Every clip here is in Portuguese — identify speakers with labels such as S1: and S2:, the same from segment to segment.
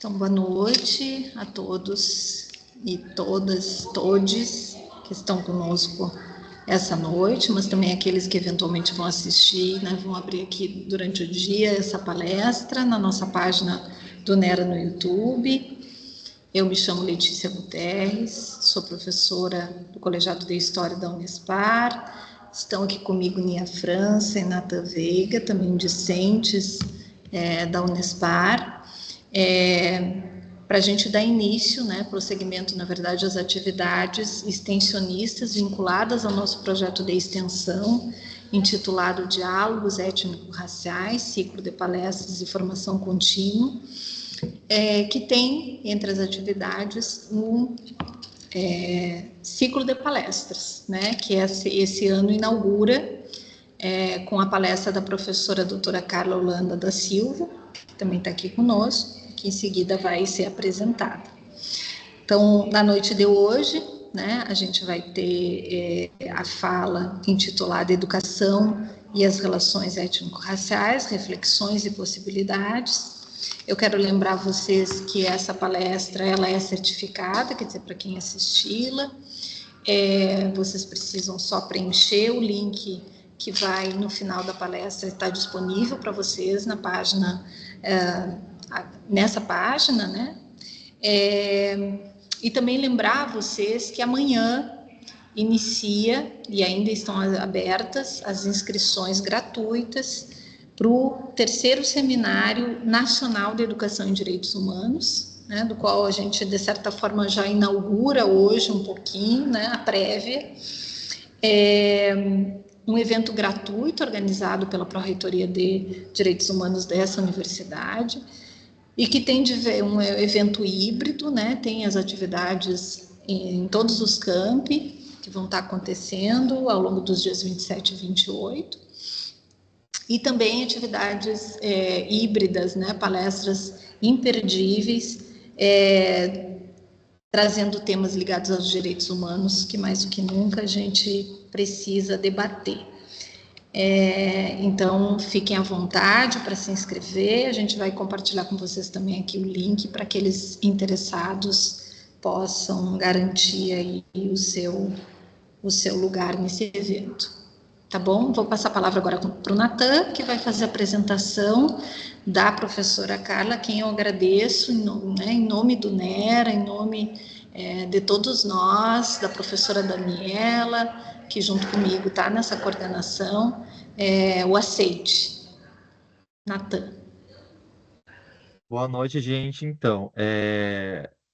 S1: Então, boa noite a todos e todas, todes que estão conosco essa noite, mas também aqueles que eventualmente vão assistir, né, vão abrir aqui durante o dia essa palestra na nossa página do Nera no YouTube. Eu me chamo Letícia Guterres, sou professora do Colegiado de História da Unespar. Estão aqui comigo Nia França e Natan Veiga, também discentes da Unespar. Para a gente dar início, né, prosseguimento, na verdade, às atividades extensionistas vinculadas ao nosso projeto de extensão, intitulado Diálogos Étnico-Raciais, Ciclo de Palestras e Formação Contínua, que tem, entre as atividades, um ciclo de palestras, né, que esse ano inaugura com a palestra da professora doutora Carla Holanda da Silva, que também está aqui conosco, que em seguida vai ser apresentada. Então, na noite de hoje, né, a gente vai ter a fala intitulada Educação e as Relações Étnico-Raciais, Reflexões e Possibilidades. Eu quero lembrar vocês que essa palestra ela é certificada, quer dizer, para quem assisti-la, vocês precisam só preencher o link que vai no final da palestra estar disponível para vocês na página, nessa página, né? E também lembrar vocês que amanhã inicia, e ainda estão abertas, as inscrições gratuitas para o 3º Seminário Nacional de Educação em Direitos Humanos, né, do qual a gente, de certa forma, já inaugura hoje um pouquinho, né, a prévia. Um evento gratuito organizado pela Pró-Reitoria de Direitos Humanos dessa universidade, e que tem um evento híbrido, né, tem as atividades em todos os campi, que vão estar acontecendo ao longo dos dias 27 e 28, e também atividades híbridas, né, palestras imperdíveis, trazendo temas ligados aos direitos humanos, que mais do que nunca a gente precisa debater. Então, fiquem à vontade para se inscrever, a gente vai compartilhar com vocês também aqui o link para aqueles interessados possam garantir aí o seu lugar nesse evento. Tá bom? Vou passar a palavra agora para o Natan, que vai fazer a apresentação da professora Carla, quem eu agradeço em nome do NERA, em nome de todos nós, da professora Daniela, que junto comigo está nessa coordenação, o aceite. Natan.
S2: Boa noite, gente. Então,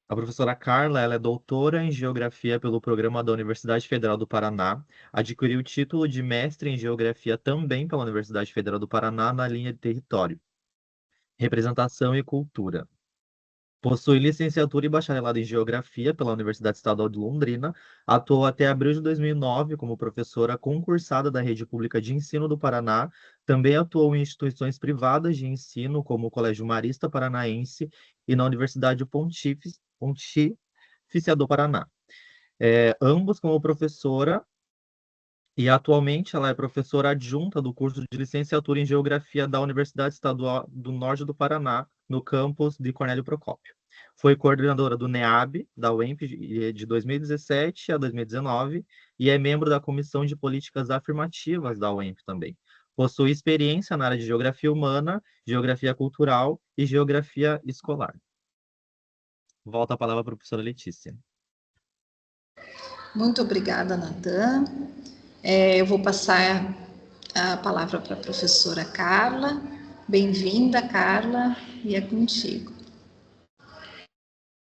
S2: a professora Carla, ela é doutora em Geografia pelo programa da Universidade Federal do Paraná, adquiriu o título de mestre em Geografia também pela Universidade Federal do Paraná na linha de Território, Representação e Cultura. Possui licenciatura e bacharelado em Geografia pela Universidade Estadual de Londrina, atuou até abril de 2009 como professora concursada da Rede Pública de Ensino do Paraná, também atuou em instituições privadas de ensino, como o Colégio Marista Paranaense e na Universidade Pontifícia do Paraná. Ambos como professora, e atualmente ela é professora adjunta do curso de licenciatura em Geografia da Universidade Estadual do Norte do Paraná, no campus de Cornélio Procópio. Foi coordenadora do NEAB, da UEMP, de 2017 a 2019, e é membro da Comissão de Políticas Afirmativas da UEMP também. Possui experiência na área de Geografia Humana, Geografia Cultural e Geografia Escolar. Volto a palavra para a professora Letícia.
S1: Muito obrigada, Natan. Eu vou passar a palavra para a professora Carla. Bem-vinda, Carla, e é contigo.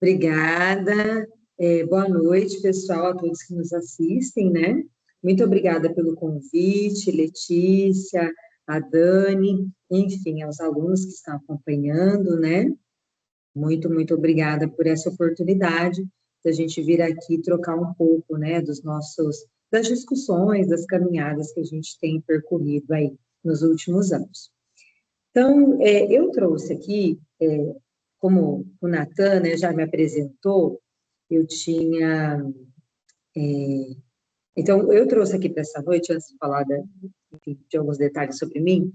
S3: Obrigada. Boa noite, pessoal, a todos que nos assistem, né? Muito obrigada pelo convite, Letícia, a Dani, enfim, aos alunos que estão acompanhando, né? Muito, muito obrigada por essa oportunidade da gente vir aqui trocar um pouco, né, das discussões, das caminhadas que a gente tem percorrido aí nos últimos anos. Então, eu trouxe aqui, como o Natan, né, já me apresentou, então, eu trouxe aqui para essa noite, antes de falar de alguns detalhes sobre mim,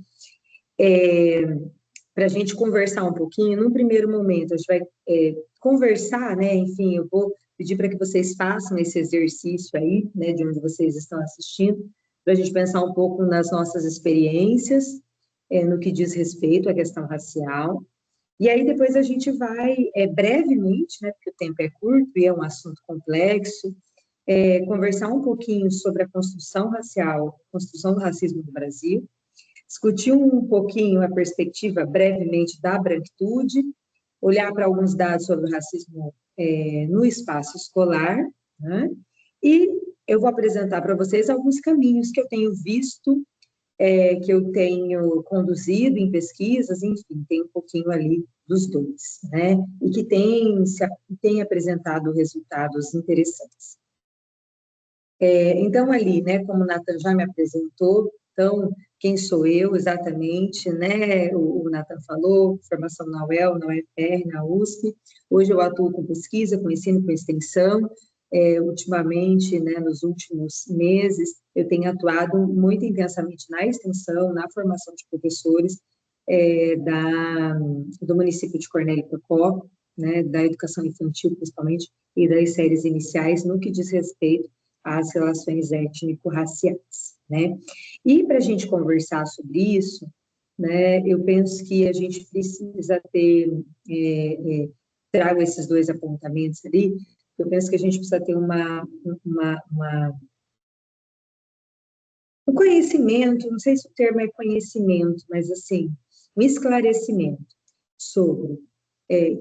S3: para a gente conversar um pouquinho. Num primeiro momento, a gente vai conversar, né? Enfim, eu vou pedir para que vocês façam esse exercício aí, né, de onde vocês estão assistindo, para a gente pensar um pouco nas nossas experiências, no que diz respeito à questão racial. E aí depois a gente vai, brevemente, né, porque o tempo é curto e é um assunto complexo, conversar um pouquinho sobre a construção racial, construção do racismo no Brasil, discutir um pouquinho a perspectiva, brevemente, da branquitude, olhar para alguns dados sobre o racismo no espaço escolar, né? E eu vou apresentar para vocês alguns caminhos que eu tenho visto, que eu tenho conduzido em pesquisas, enfim, tem um pouquinho ali dos dois, né? E que tem apresentado resultados interessantes. Então, ali, né, como o Nathan já me apresentou, então, quem sou eu exatamente, né? O Nathan falou, formação na UEL, na UFR, na USP. Hoje eu atuo com pesquisa, com ensino, com extensão. Ultimamente, né, nos últimos meses, eu tenho atuado muito intensamente na extensão, na formação de professores do município de Cornélio Procópio, né, da educação infantil, principalmente, e das séries iniciais, no que diz respeito às relações étnico-raciais, né? E para a gente conversar sobre isso, né, eu penso que a gente precisa ter, trago esses dois apontamentos ali, eu penso que a gente precisa ter um conhecimento, não sei se o termo é conhecimento, mas assim, um esclarecimento sobre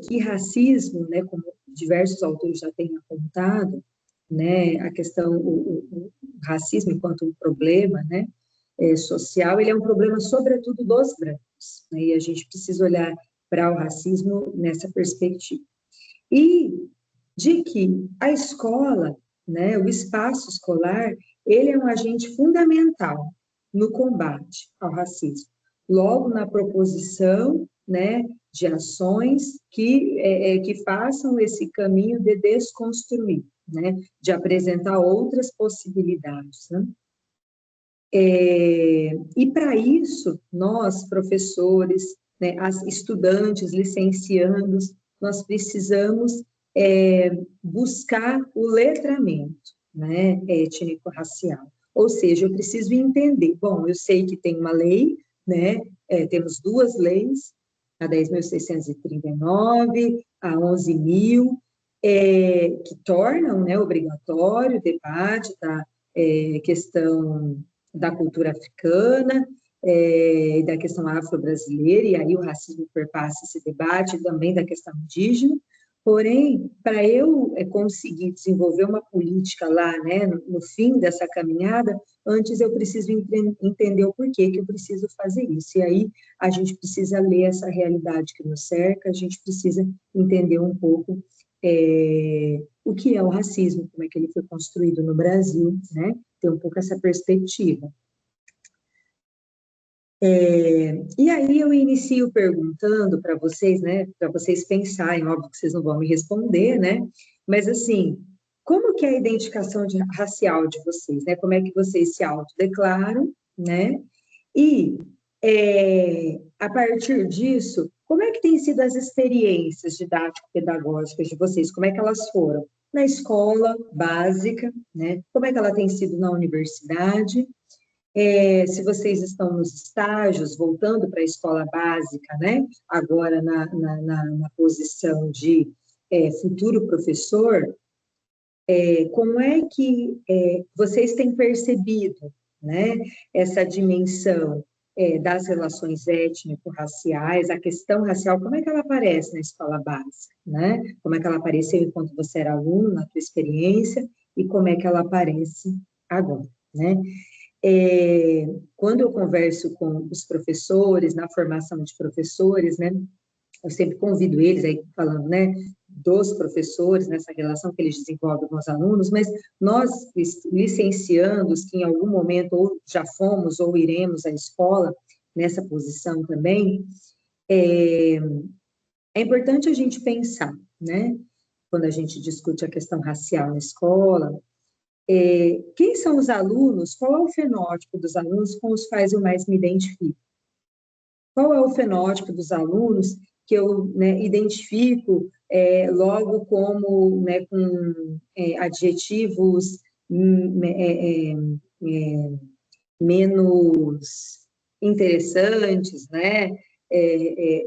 S3: que racismo, né, como diversos autores já têm apontado, né, a questão, o racismo enquanto um problema, né, social, ele é um problema sobretudo dos brancos, né, e a gente precisa olhar para o racismo nessa perspectiva. E de que a escola, né, o espaço escolar, ele é um agente fundamental no combate ao racismo. Logo, na proposição, né, de ações que façam esse caminho de desconstruir, né, de apresentar outras possibilidades, né? E para isso, nós, professores, né, estudantes, licenciandos, nós precisamos buscar o letramento, né, étnico-racial. Ou seja, eu preciso entender, bom, eu sei que tem uma lei, né, temos duas leis, a 10.639, a 11.000, que tornam, né, obrigatório o debate da questão da cultura africana, da questão afro-brasileira, e aí o racismo perpassa esse debate também da questão indígena. Porém, para eu conseguir desenvolver uma política lá, né, no fim dessa caminhada, antes eu preciso entender o porquê que eu preciso fazer isso. E aí a gente precisa ler essa realidade que nos cerca, a gente precisa entender um pouco o que é o racismo, como é que ele foi construído no Brasil, né? Ter um pouco essa perspectiva. E aí eu inicio perguntando para vocês, né, para vocês pensarem, óbvio que vocês não vão me responder, né, mas assim, como que é a identificação racial de vocês, né, como é que vocês se autodeclaram, né, e a partir disso, como é que têm sido as experiências didático-pedagógicas de vocês, como é que elas foram? Na escola básica, né, como é que ela tem sido na universidade? Se vocês estão nos estágios, voltando para a escola básica, né, agora na posição de futuro professor, como é que vocês têm percebido, né, essa dimensão das relações étnico-raciais, a questão racial, como é que ela aparece na escola básica, né? Como é que ela apareceu enquanto você era aluno, na tua experiência, e como é que ela aparece agora, né? Quando eu converso com os professores, na formação de professores, né, eu sempre convido eles, aí falando, né, dos professores, nessa relação que eles desenvolvem com os alunos, mas nós, licenciandos, que em algum momento ou já fomos ou iremos à escola, nessa posição também, é importante a gente pensar, né, quando a gente discute a questão racial na escola, quem são os alunos, qual é o fenótipo dos alunos com os quais eu mais me identifico? Qual é o fenótipo dos alunos que eu, né, identifico logo como, né, com adjetivos menos interessantes, né?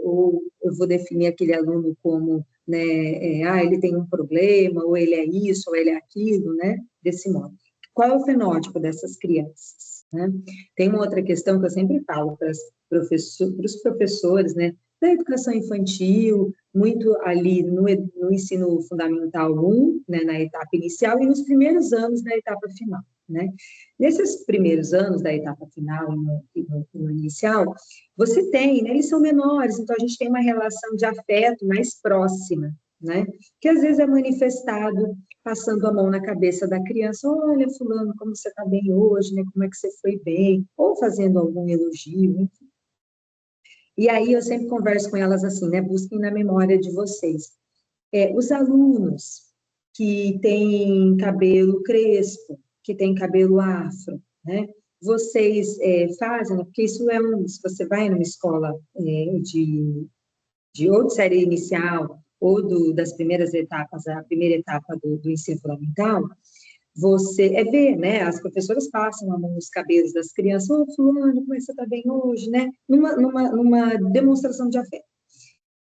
S3: Ou eu vou definir aquele aluno como, né, ele tem um problema, ou ele é isso, ou ele é aquilo, né? Desse modo. Qual é o fenótipo dessas crianças? Né? Tem uma outra questão que eu sempre falo para os professores, né? Da educação infantil, muito ali no ensino fundamental 1, né, na etapa inicial, e nos primeiros anos da etapa final, né? Nesses primeiros anos da etapa final e no inicial, você tem, né, eles são menores, então a gente tem uma relação de afeto mais próxima, né? Que às vezes é manifestado passando a mão na cabeça da criança, olha, fulano, como você está bem hoje, né? Como é que você foi bem? Ou fazendo algum elogio, enfim. E aí eu sempre converso com elas assim, né? Busquem na memória de vocês. Os alunos que têm cabelo crespo, que têm cabelo afro, né? Vocês fazem, porque isso se você vai numa escola ou de série inicial, ou das primeiras etapas, a primeira etapa do ensino fundamental, você vê, né? As professoras passam a mão nos cabelos das crianças, ô, fulano, como é que você está bem hoje, né? Numa demonstração de afeto.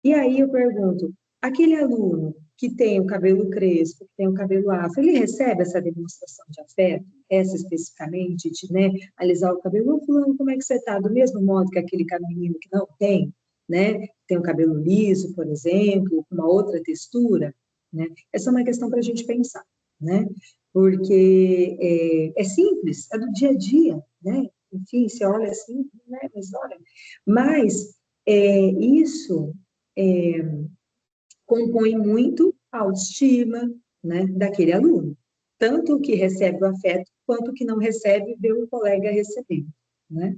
S3: E aí eu pergunto, aquele aluno que tem o cabelo crespo, que tem o cabelo afro, ele recebe essa demonstração de afeto, essa especificamente, de, né, alisar o cabelo, ô, fulano, como é que você está? Do mesmo modo que aquele menino que não tem, né? Tem o cabelo liso, por exemplo, com uma outra textura, né? Essa é uma questão para a gente pensar, né? Porque é simples, é do dia a dia, né? Enfim, você olha assim, né? Mas isso compõe muito a autoestima, né, daquele aluno. Tanto o que recebe o afeto, quanto o que não recebe, vê um colega recebendo, né?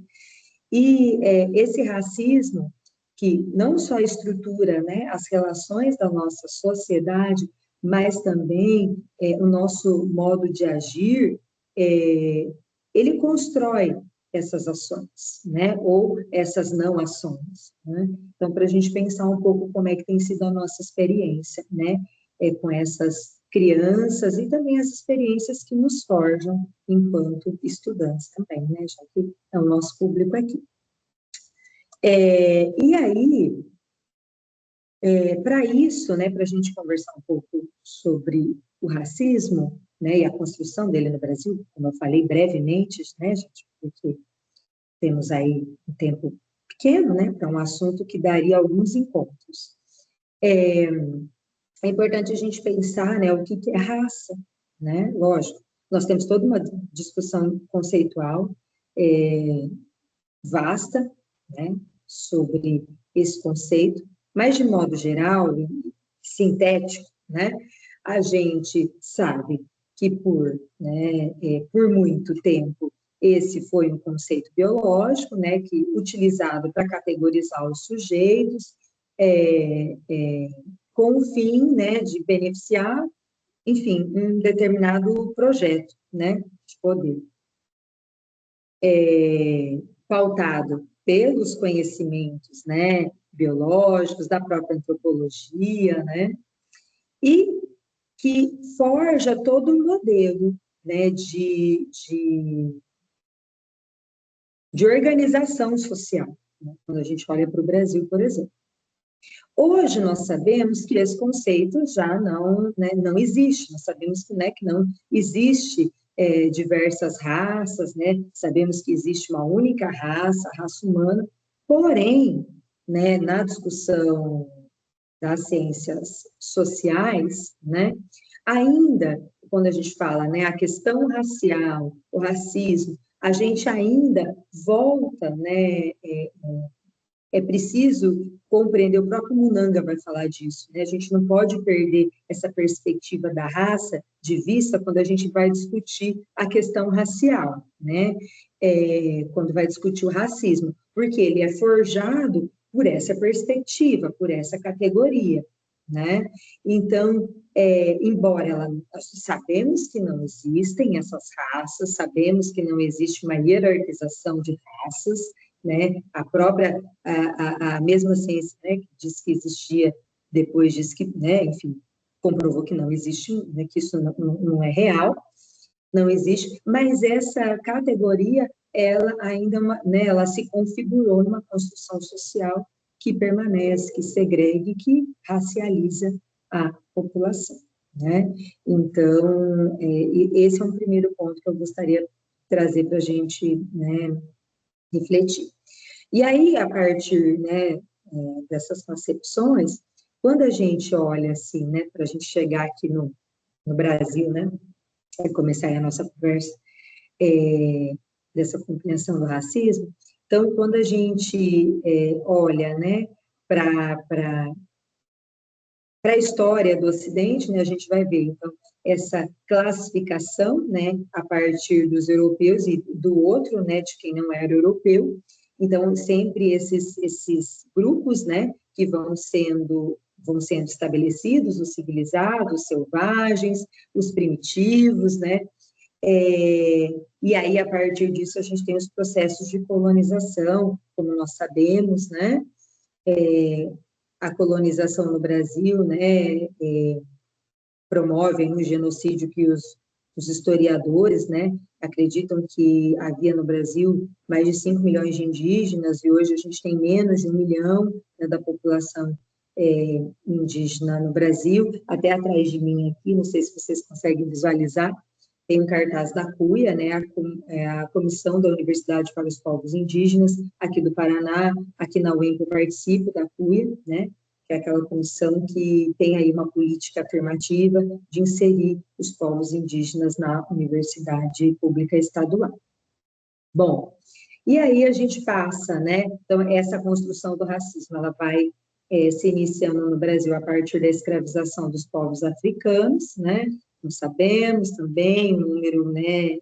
S3: E esse racismo, que não só estrutura, né, as relações da nossa sociedade, mas também o nosso modo de agir, ele constrói essas ações, né, ou essas não ações, né? Então, para a gente pensar um pouco como é que tem sido a nossa experiência, né, com essas crianças e também as experiências que nos forjam enquanto estudantes também, né, já que é o nosso público aqui. E aí, para isso, né, para a gente conversar um pouco sobre o racismo, né, e a construção dele no Brasil, como eu falei brevemente, né, gente, porque temos aí um tempo pequeno, né, para um assunto que daria alguns encontros. É importante a gente pensar, né, o que é raça, né, lógico, nós temos toda uma discussão conceitual vasta, né, sobre esse conceito, mas de modo geral e sintético, né, a gente sabe que por muito tempo esse foi um conceito biológico, né, que utilizado para categorizar os sujeitos, com o fim, né, de beneficiar, enfim, um determinado projeto, né, de poder. Pautado pelos conhecimentos, né, biológicos, da própria antropologia, né, e que forja todo um modelo, né, de organização social, né, quando a gente olha para o Brasil, por exemplo. Hoje nós sabemos que esse conceito já não, né, não existe, nós sabemos que, né, que não existe diversas raças, né, sabemos que existe uma única raça, a raça humana, porém, né, na discussão das ciências sociais, né, ainda, quando a gente fala, né, a questão racial, o racismo, a gente ainda volta, né, é preciso compreender, o próprio Munanga vai falar disso, né? A gente não pode perder essa perspectiva da raça de vista quando a gente vai discutir a questão racial, né? Quando vai discutir o racismo, porque ele é forjado por essa perspectiva, por essa categoria, né? Então, embora sabemos que não existem essas raças, sabemos que não existe uma hierarquização de raças, né? A própria, a mesma ciência, né, que diz que existia, depois diz que, né, enfim, comprovou que não existe, né, que isso não é real, não existe, mas essa categoria, ela ainda, né, ela se configurou numa construção social que permanece, que segrega e que racializa a população, né? Então, esse é um primeiro ponto que eu gostaria de trazer para a gente, né, refletir. E aí, a partir, né, dessas concepções, quando a gente olha assim, né, para a gente chegar aqui no Brasil, né, e começar a nossa conversa, dessa compreensão do racismo, então, quando a gente olha, né, para a história do Ocidente, né, a gente vai ver, então, essa classificação, né, a partir dos europeus e do outro, né, de quem não era europeu. Então, sempre esses grupos, né, que vão sendo estabelecidos, os civilizados, os selvagens, os primitivos, né, e aí, a partir disso, a gente tem os processos de colonização, como nós sabemos, né, a colonização no Brasil, né, promovem um genocídio que os historiadores, né, acreditam que havia no Brasil mais de 5 milhões de indígenas, e hoje a gente tem menos de 1 milhão, né, da população indígena no Brasil. Até atrás de mim aqui, não sei se vocês conseguem visualizar, tem um cartaz da CUIA, né, a Comissão da Universidade para os Povos Indígenas, aqui do Paraná, aqui na UEMP eu participo da CUIA, né, que é aquela comissão que tem aí uma política afirmativa de inserir os povos indígenas na universidade pública estadual. Bom, e aí a gente passa, né, então essa construção do racismo, ela vai se iniciando no Brasil a partir da escravização dos povos africanos, né, não sabemos também um número, né,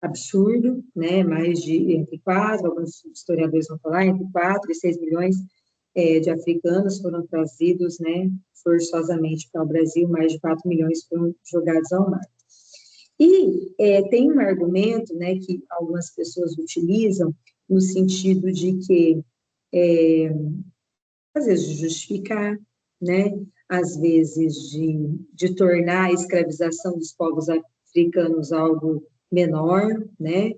S3: absurdo, né, mais de entre 4, alguns historiadores vão falar, entre 4 e 6 milhões de africanos foram trazidos, né, forçosamente para o Brasil, mais de 4 milhões foram jogados ao mar. E tem um argumento, né, que algumas pessoas utilizam no sentido de que, às vezes, de justificar, né, às vezes de tornar a escravização dos povos africanos algo menor, né,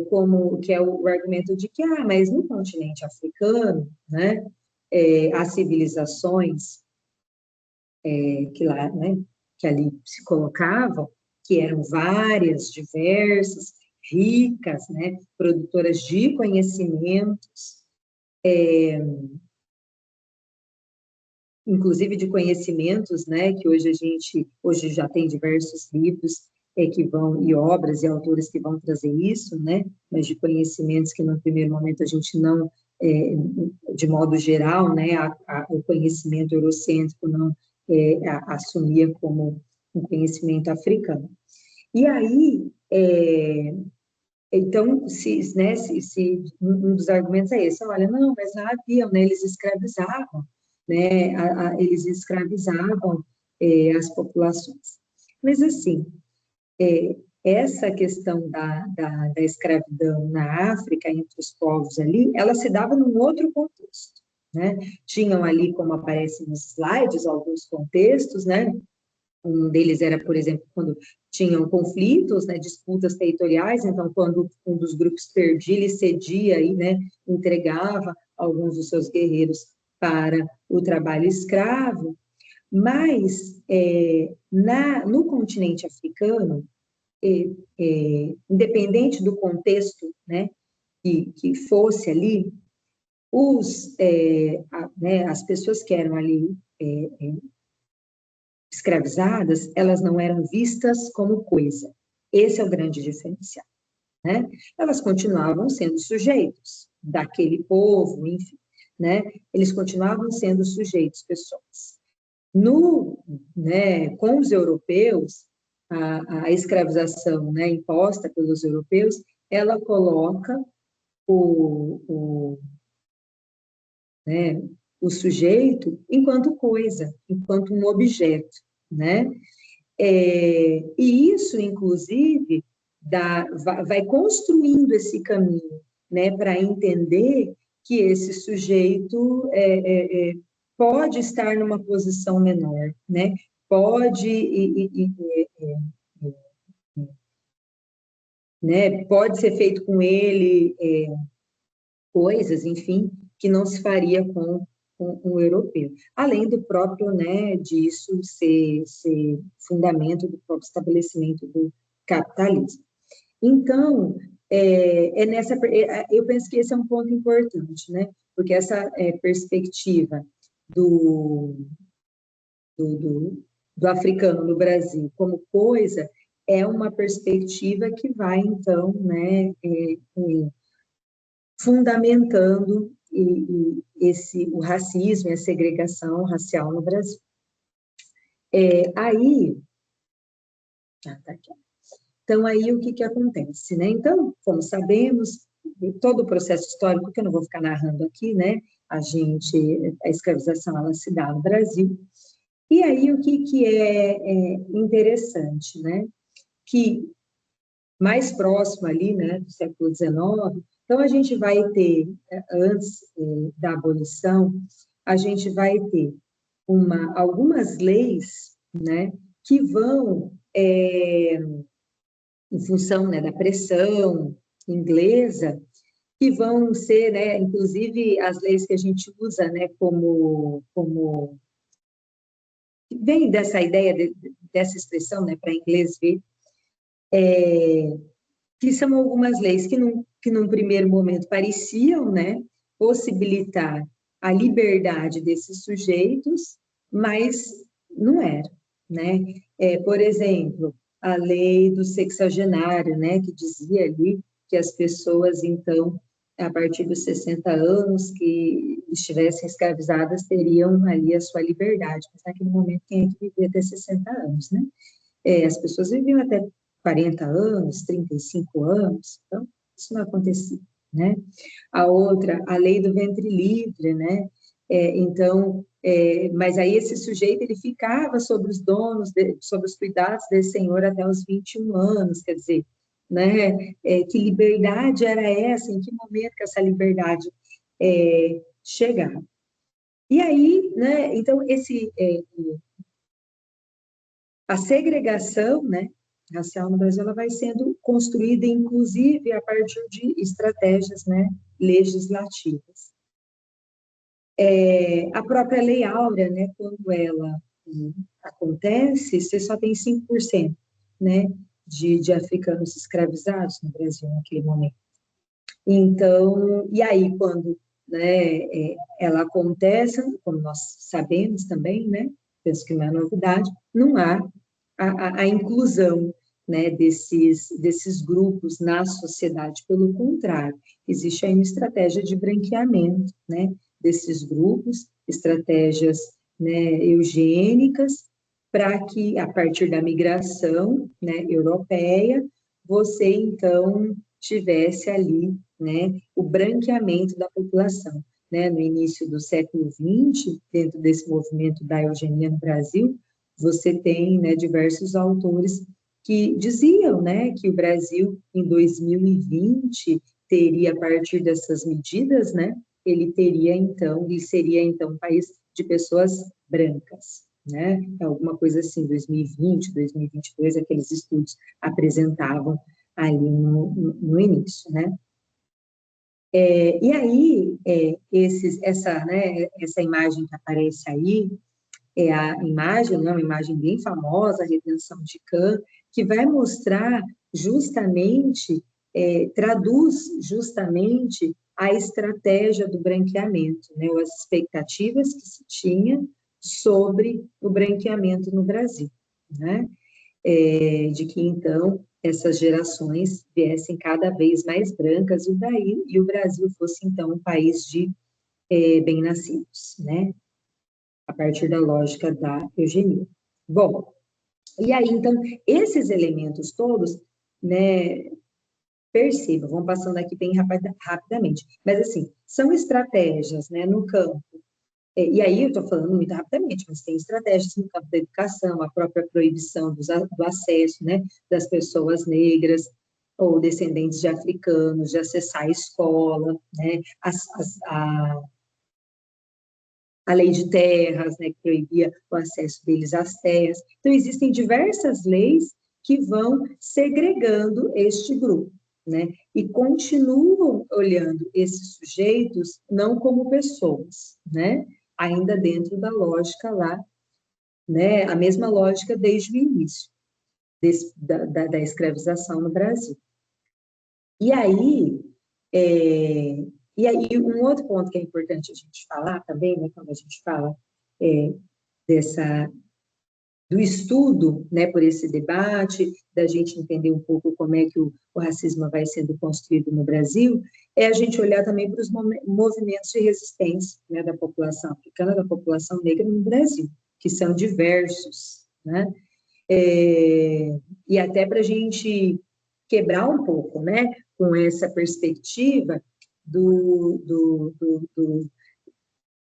S3: como que é o argumento de que, mas no continente africano, né, as civilizações que lá, né, que ali se colocavam, que eram várias, diversas, ricas, né, produtoras de conhecimentos, inclusive de conhecimentos, né, que hoje já tem diversos livros que vão, e obras e autores que vão trazer isso, né, mas de conhecimentos que no primeiro momento a gente não, de modo geral, né, o conhecimento eurocêntrico não assumia como um conhecimento africano. E aí, então, um dos argumentos é esse, olha, não, mas lá haviam, né, eles escravizavam, né, eles escravizavam as populações. Mas, assim, essa questão da escravidão na África, entre os povos ali, ela se dava num outro contexto, né? Tinham ali, como aparece nos slides, alguns contextos, né? Um deles era, por exemplo, quando tinham conflitos, né, disputas territoriais, então, quando um dos grupos perdia, ele cedia aí, né, entregava alguns dos seus guerreiros para o trabalho escravo, mas no continente africano, independente do contexto, né, que fosse ali, as pessoas que eram ali escravizadas, elas não eram vistas como coisa. Esse é o grande diferencial, né? Elas continuavam sendo sujeitos daquele povo, enfim, né? Eles continuavam sendo sujeitos, pessoas. Com os europeus, a escravização, né, imposta pelos europeus, ela coloca o sujeito enquanto coisa, enquanto um objeto, né? E isso, inclusive, vai construindo esse caminho, né, para entender que esse sujeito pode estar numa posição menor, né, pode ser feito com ele coisas, enfim, que não se faria com o europeu. Além do próprio, né, disso ser fundamento do próprio estabelecimento do capitalismo. Então, eu penso que esse é um ponto importante, né, porque essa perspectiva do africano no Brasil como coisa é uma perspectiva que vai, então, né, fundamentando o racismo e a segregação racial no Brasil. Tá aqui. Então, aí o que acontece, né? Então, como sabemos, todo o processo histórico, que eu não vou ficar narrando aqui, né? A escravização, ela se dá no Brasil. E aí, o que é interessante, né? Que mais próximo ali, né, do século XIX, então a gente vai ter, antes da abolição, a gente vai ter algumas leis, né, que vão, em função, né, da pressão inglesa, que vão ser, né, inclusive as leis que a gente usa, né, como vem dessa ideia, dessa expressão, né, para inglês ver, que são algumas leis que num primeiro momento pareciam, né, possibilitar a liberdade desses sujeitos, mas não era, né? Por exemplo, a lei do sexagenário, né, que dizia ali que as pessoas, então, a partir dos 60 anos que estivessem escravizadas, teriam ali a sua liberdade, mas naquele momento quem é que vivia até 60 anos, né? As pessoas viviam até 40 anos, 35 anos, então, isso não acontecia, né? A outra, a lei do ventre livre, né? Então, mas aí esse sujeito, ele ficava sobre os donos, sobre os cuidados desse senhor até os 21 anos, quer dizer, né? Que liberdade era essa? Em que momento que essa liberdade chegava? E aí, né? Então, a segregação, né, racial no Brasil, ela vai sendo construída, inclusive, a partir de estratégias, né, legislativas. A própria Lei Áurea, né, quando ela acontece, você só tem 5%, né, de africanos escravizados no Brasil naquele momento. Então, e aí, quando, né, ela acontece, como nós sabemos também, né, penso que não é novidade, não há a inclusão, né, desses grupos na sociedade. Pelo contrário, existe aí uma estratégia de branqueamento, né, desses grupos, estratégias, né, eugênicas, para que, a partir da migração, né, europeia, você, então, tivesse ali, né, o branqueamento da população. Né, no início do século XX, dentro desse movimento da eugenia no Brasil, você tem, né, diversos autores que diziam, né, que o Brasil, em 2020, teria, a partir dessas medidas, né, ele seria, então, um país de pessoas brancas, né, alguma coisa assim, 2020, 2022, aqueles estudos apresentavam ali no início, né. E aí, essa imagem que aparece aí, é a imagem, né, uma imagem bem famosa, a Redenção de Cã, que vai mostrar justamente, traduz justamente a estratégia do branqueamento, né, ou as expectativas que se tinha sobre o branqueamento no Brasil, né, de que, então, essas gerações viessem cada vez mais brancas e o Brasil fosse, então, um país de bem-nascidos, né, a partir da lógica da eugenia. Bom, e aí, então, esses elementos todos, né, perceba, vamos passando aqui bem rapidamente, mas, assim, são estratégias, né, no campo, e aí eu estou falando muito rapidamente, mas tem estratégias no campo da educação, a própria proibição do acesso, né, das pessoas negras, ou descendentes de africanos, de acessar a escola, né? A lei de terras, né, que proibia o acesso deles às terras. Então, existem diversas leis que vão segregando este grupo, né, e continuam olhando esses sujeitos não como pessoas, né, ainda dentro da lógica lá, né, a mesma lógica desde o início da escravização no Brasil. E aí, um outro ponto que é importante a gente falar também, né, quando a gente fala do estudo, né, por esse debate, da gente entender um pouco como é que o racismo vai sendo construído no Brasil, é a gente olhar também para os movimentos de resistência, né, da população africana, da população negra no Brasil, que são diversos, né, e até para a gente quebrar um pouco, né, com essa perspectiva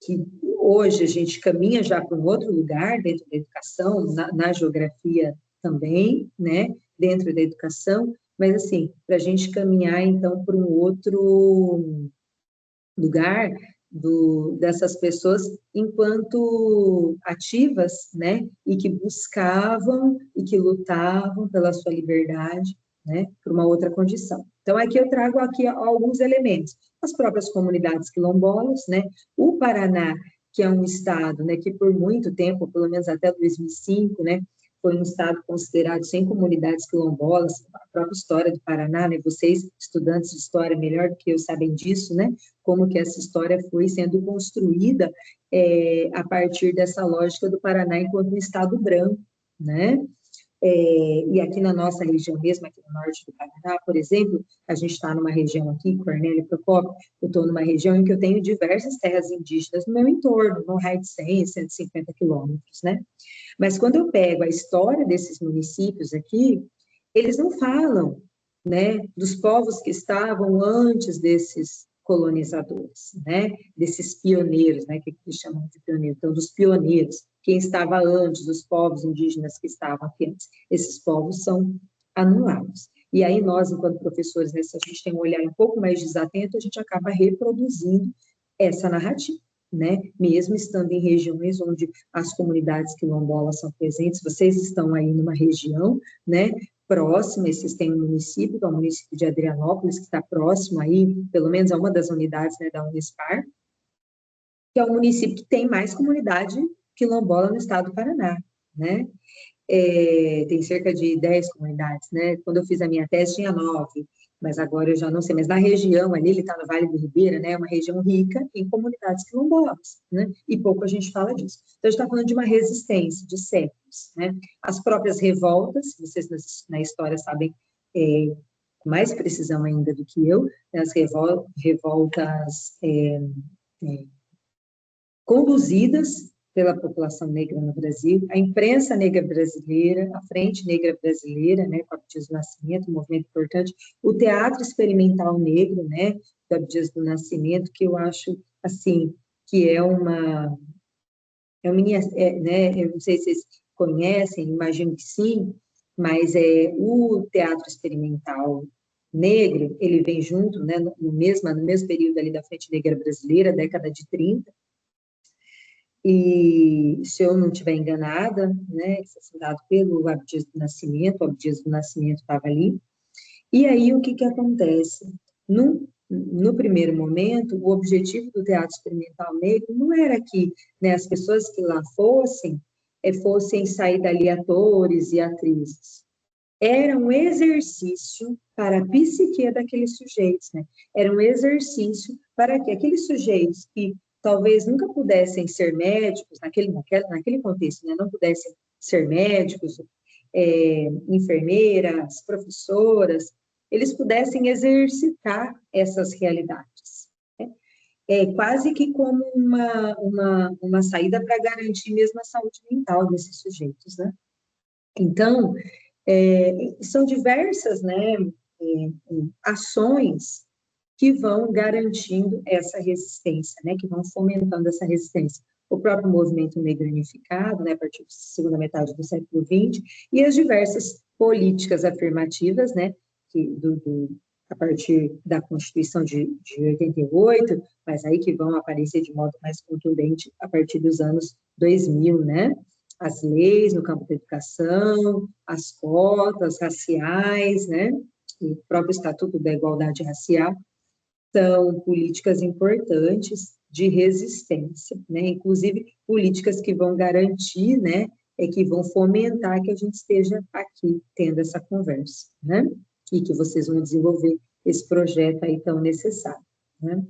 S3: que hoje a gente caminha já para um outro lugar dentro da educação, na geografia também, né, dentro da educação, mas assim, para a gente caminhar então para um outro lugar dessas pessoas enquanto ativas, né, e que buscavam e que lutavam pela sua liberdade, né, por uma outra condição. Então, aqui eu trago aqui alguns elementos. As próprias comunidades quilombolas, né, o Paraná, que é um estado, né, que por muito tempo, pelo menos até 2005, né, foi um estado considerado sem comunidades quilombolas, a própria história do Paraná, né, vocês, estudantes de história, melhor do que eu sabem disso, né, como que essa história foi sendo construída a partir dessa lógica do Paraná enquanto um estado branco, né, e aqui na nossa região mesmo, aqui no norte do Paraná, por exemplo, a gente está numa região aqui, Cornélio Procópio, eu estou numa região em que eu tenho diversas terras indígenas no meu entorno, no raio de 100, 150 quilômetros, né? Mas quando eu pego a história desses municípios aqui, eles não falam, né, dos povos que estavam antes desses colonizadores, né, desses pioneiros, né, que eles chamam de pioneiros, então, dos pioneiros, quem estava antes, os povos indígenas que estavam aqui antes, esses povos são anulados. E aí nós, enquanto professores, né, se a gente tem um olhar um pouco mais desatento, a gente acaba reproduzindo essa narrativa, né, mesmo estando em regiões onde as comunidades quilombolas são presentes, vocês estão aí numa região, né, próxima, vocês têm um município, que é o município de Adrianópolis, que está próximo aí, pelo menos a uma das unidades, né, da Unespar, que é o município que tem mais comunidade quilombola no estado do Paraná, né? Tem cerca de 10 comunidades, né? Quando eu fiz a minha tese tinha 9, mas agora eu já não sei, mas na região ali, ele está no Vale do Ribeira, né? É uma região rica em comunidades quilombolas, né? E pouco a gente fala disso. Então, a gente está falando de uma resistência de séculos, né? As próprias revoltas, vocês na história sabem com mais precisão ainda do que eu, né? As revoltas conduzidas pela população negra no Brasil, a imprensa negra brasileira, a Frente Negra Brasileira, né, com Abdias do Nascimento, um movimento importante, o Teatro Experimental Negro, né, do Abdias do Nascimento, que eu acho, assim, que né, eu não sei se vocês conhecem, imagino que sim, mas o Teatro Experimental Negro, ele vem junto, né, no mesmo período ali da Frente Negra Brasileira, década de 30, e se eu não estiver enganada, né, foi fundado pelo Abdias do Nascimento, o Abdias do Nascimento estava ali, e aí o que acontece? No primeiro momento, o objetivo do Teatro Experimental Negro não era que, né, as pessoas que lá fossem sair dali atores e atrizes, era um exercício para a psique daqueles sujeitos, né? Era um exercício para que aqueles sujeitos que talvez nunca pudessem ser médicos, naquele contexto, né? Não pudessem ser médicos, enfermeiras, professoras, eles pudessem exercitar essas realidades. Né? Quase que como uma saída para garantir mesmo a saúde mental desses sujeitos, né? Então, são diversas, né, ações que vão garantindo essa resistência, né, que vão fomentando essa resistência. O próprio movimento negro unificado, né, a partir da segunda metade do século XX, e as diversas políticas afirmativas, né, a partir da Constituição de 88, mas aí que vão aparecer de modo mais contundente a partir dos anos 2000, né? As leis no campo da educação, as cotas raciais, né? O próprio Estatuto da Igualdade Racial, são políticas importantes de resistência, né? Inclusive políticas que vão garantir, né, que vão fomentar que a gente esteja aqui tendo essa conversa, né? E que vocês vão desenvolver esse projeto aí tão necessário, né?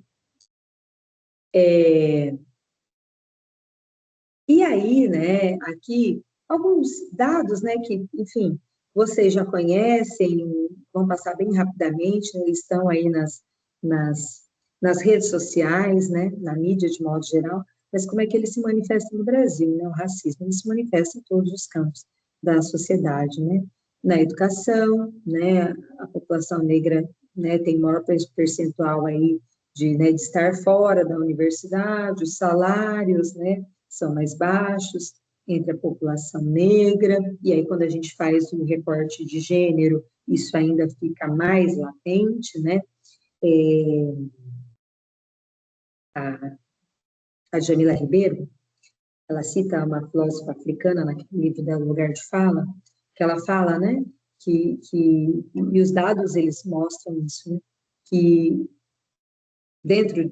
S3: E aí, né, aqui, alguns dados, né, que, enfim, vocês já conhecem, vão passar bem rapidamente, né, eles estão aí nas redes sociais, né, na mídia de modo geral, mas como é que ele se manifesta no Brasil, né, o racismo, ele se manifesta em todos os campos da sociedade, né, na educação, né, a população negra, né, tem maior percentual aí de estar fora da universidade, os salários, né, são mais baixos entre a população negra, e aí quando a gente faz um recorte de gênero, isso ainda fica mais latente, né? A Jamila Ribeiro, ela cita uma filósofa africana naquele livro dela, Lugar de Fala, que ela fala, né, e os dados, eles mostram isso, né, que dentro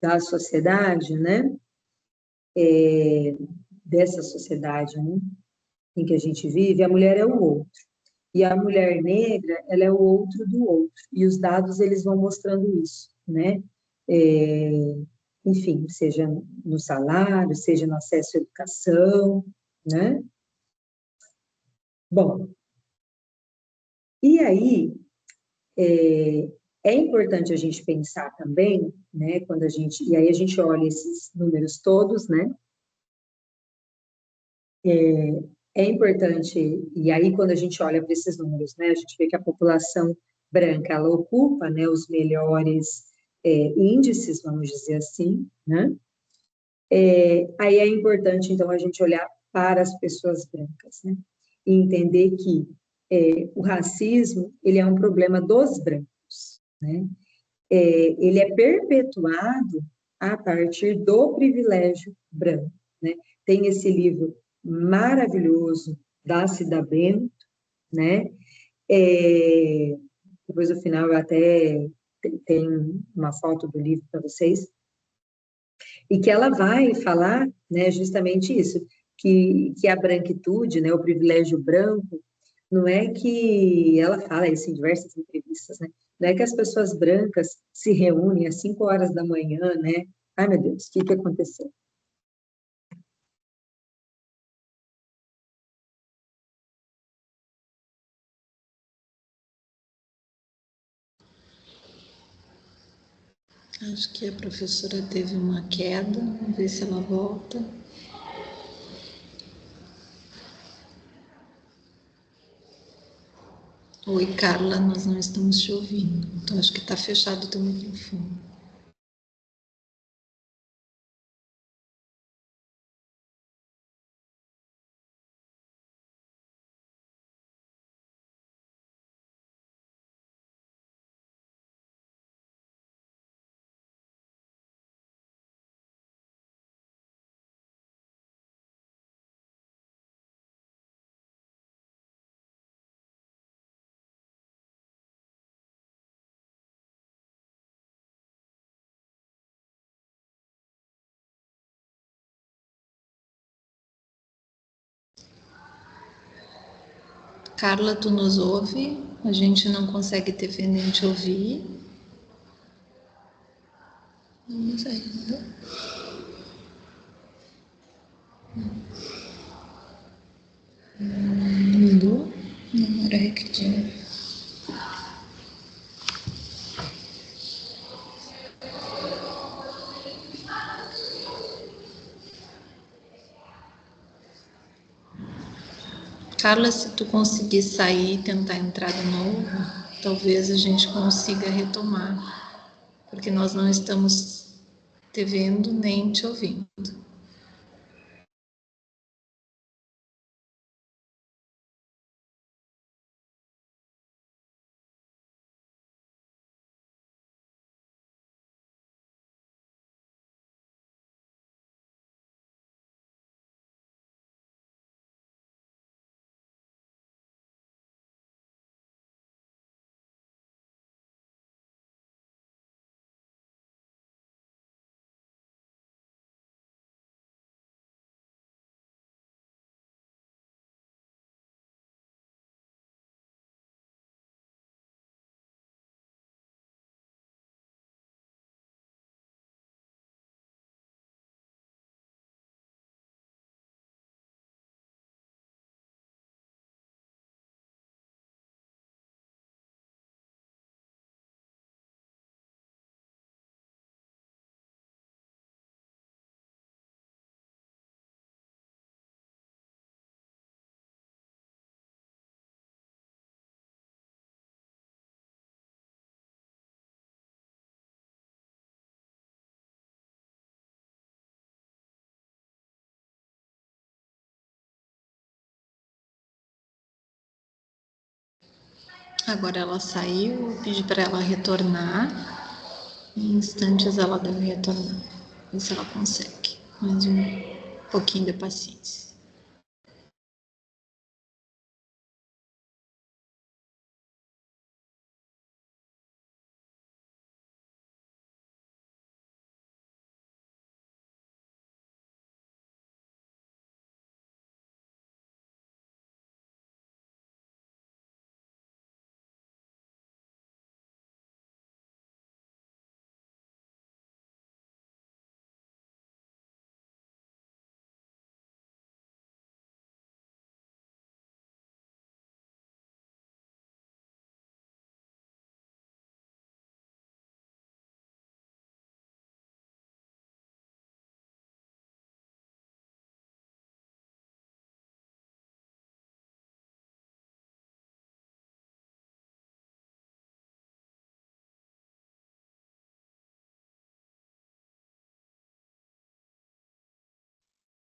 S3: da sociedade, né, dessa sociedade, né, em que a gente vive, a mulher é o outro. E a mulher negra, ela é o outro do outro. E os dados, eles vão mostrando isso, né? Enfim, seja no salário, seja no acesso à educação, né? Bom, e aí, é importante a gente pensar também, né, quando a gente, e aí a gente olha esses números todos, né, é importante, e aí quando a gente olha para esses números, né, a gente vê que a população branca, ela ocupa, né, os melhores índices, vamos dizer assim, né, aí é importante, então, a gente olhar para as pessoas brancas, né, e entender que o racismo, ele é um problema dos brancos, né, ele é perpetuado a partir do privilégio branco, né, tem esse livro maravilhoso da Cida Bento, né, depois no final eu até tenho uma foto do livro para vocês, e que ela vai falar, né, justamente isso, que a branquitude, né, o privilégio branco, não é que, ela fala isso em diversas entrevistas, né, não é que as pessoas brancas se reúnem às 5 horas da manhã, né, ai meu Deus, o que aconteceu?
S1: Acho que a professora teve uma queda, vamos ver se ela volta. Oi, Carla, nós não estamos te ouvindo, então acho que está fechado o teu microfone. Carla, tu nos ouve? A gente não consegue te ver nem te ouvir. Vamos aí. Mudou? Não era requeridinho. Carla, se tu conseguir sair e tentar entrar de novo, talvez a gente consiga retomar, porque nós não estamos te vendo nem te ouvindo. Agora ela saiu, eu pedi para ela retornar. Em instantes ela deve retornar. Ver se ela consegue. Mais um pouquinho de paciência.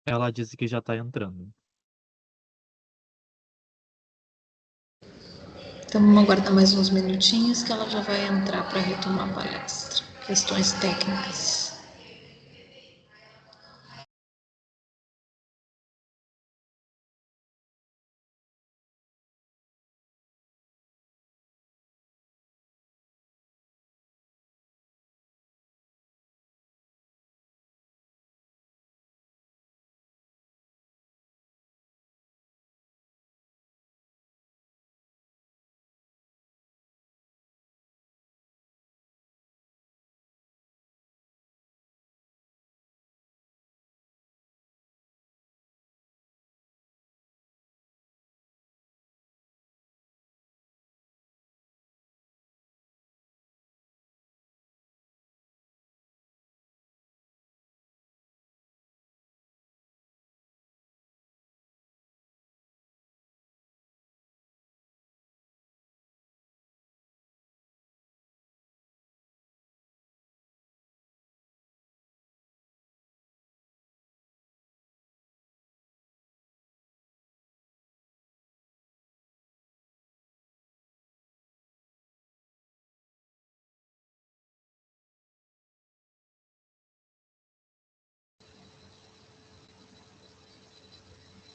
S2: Ela disse que já está entrando.
S1: Então vamos aguardar mais uns minutinhos que ela já vai entrar para retomar a palestra. Questões técnicas.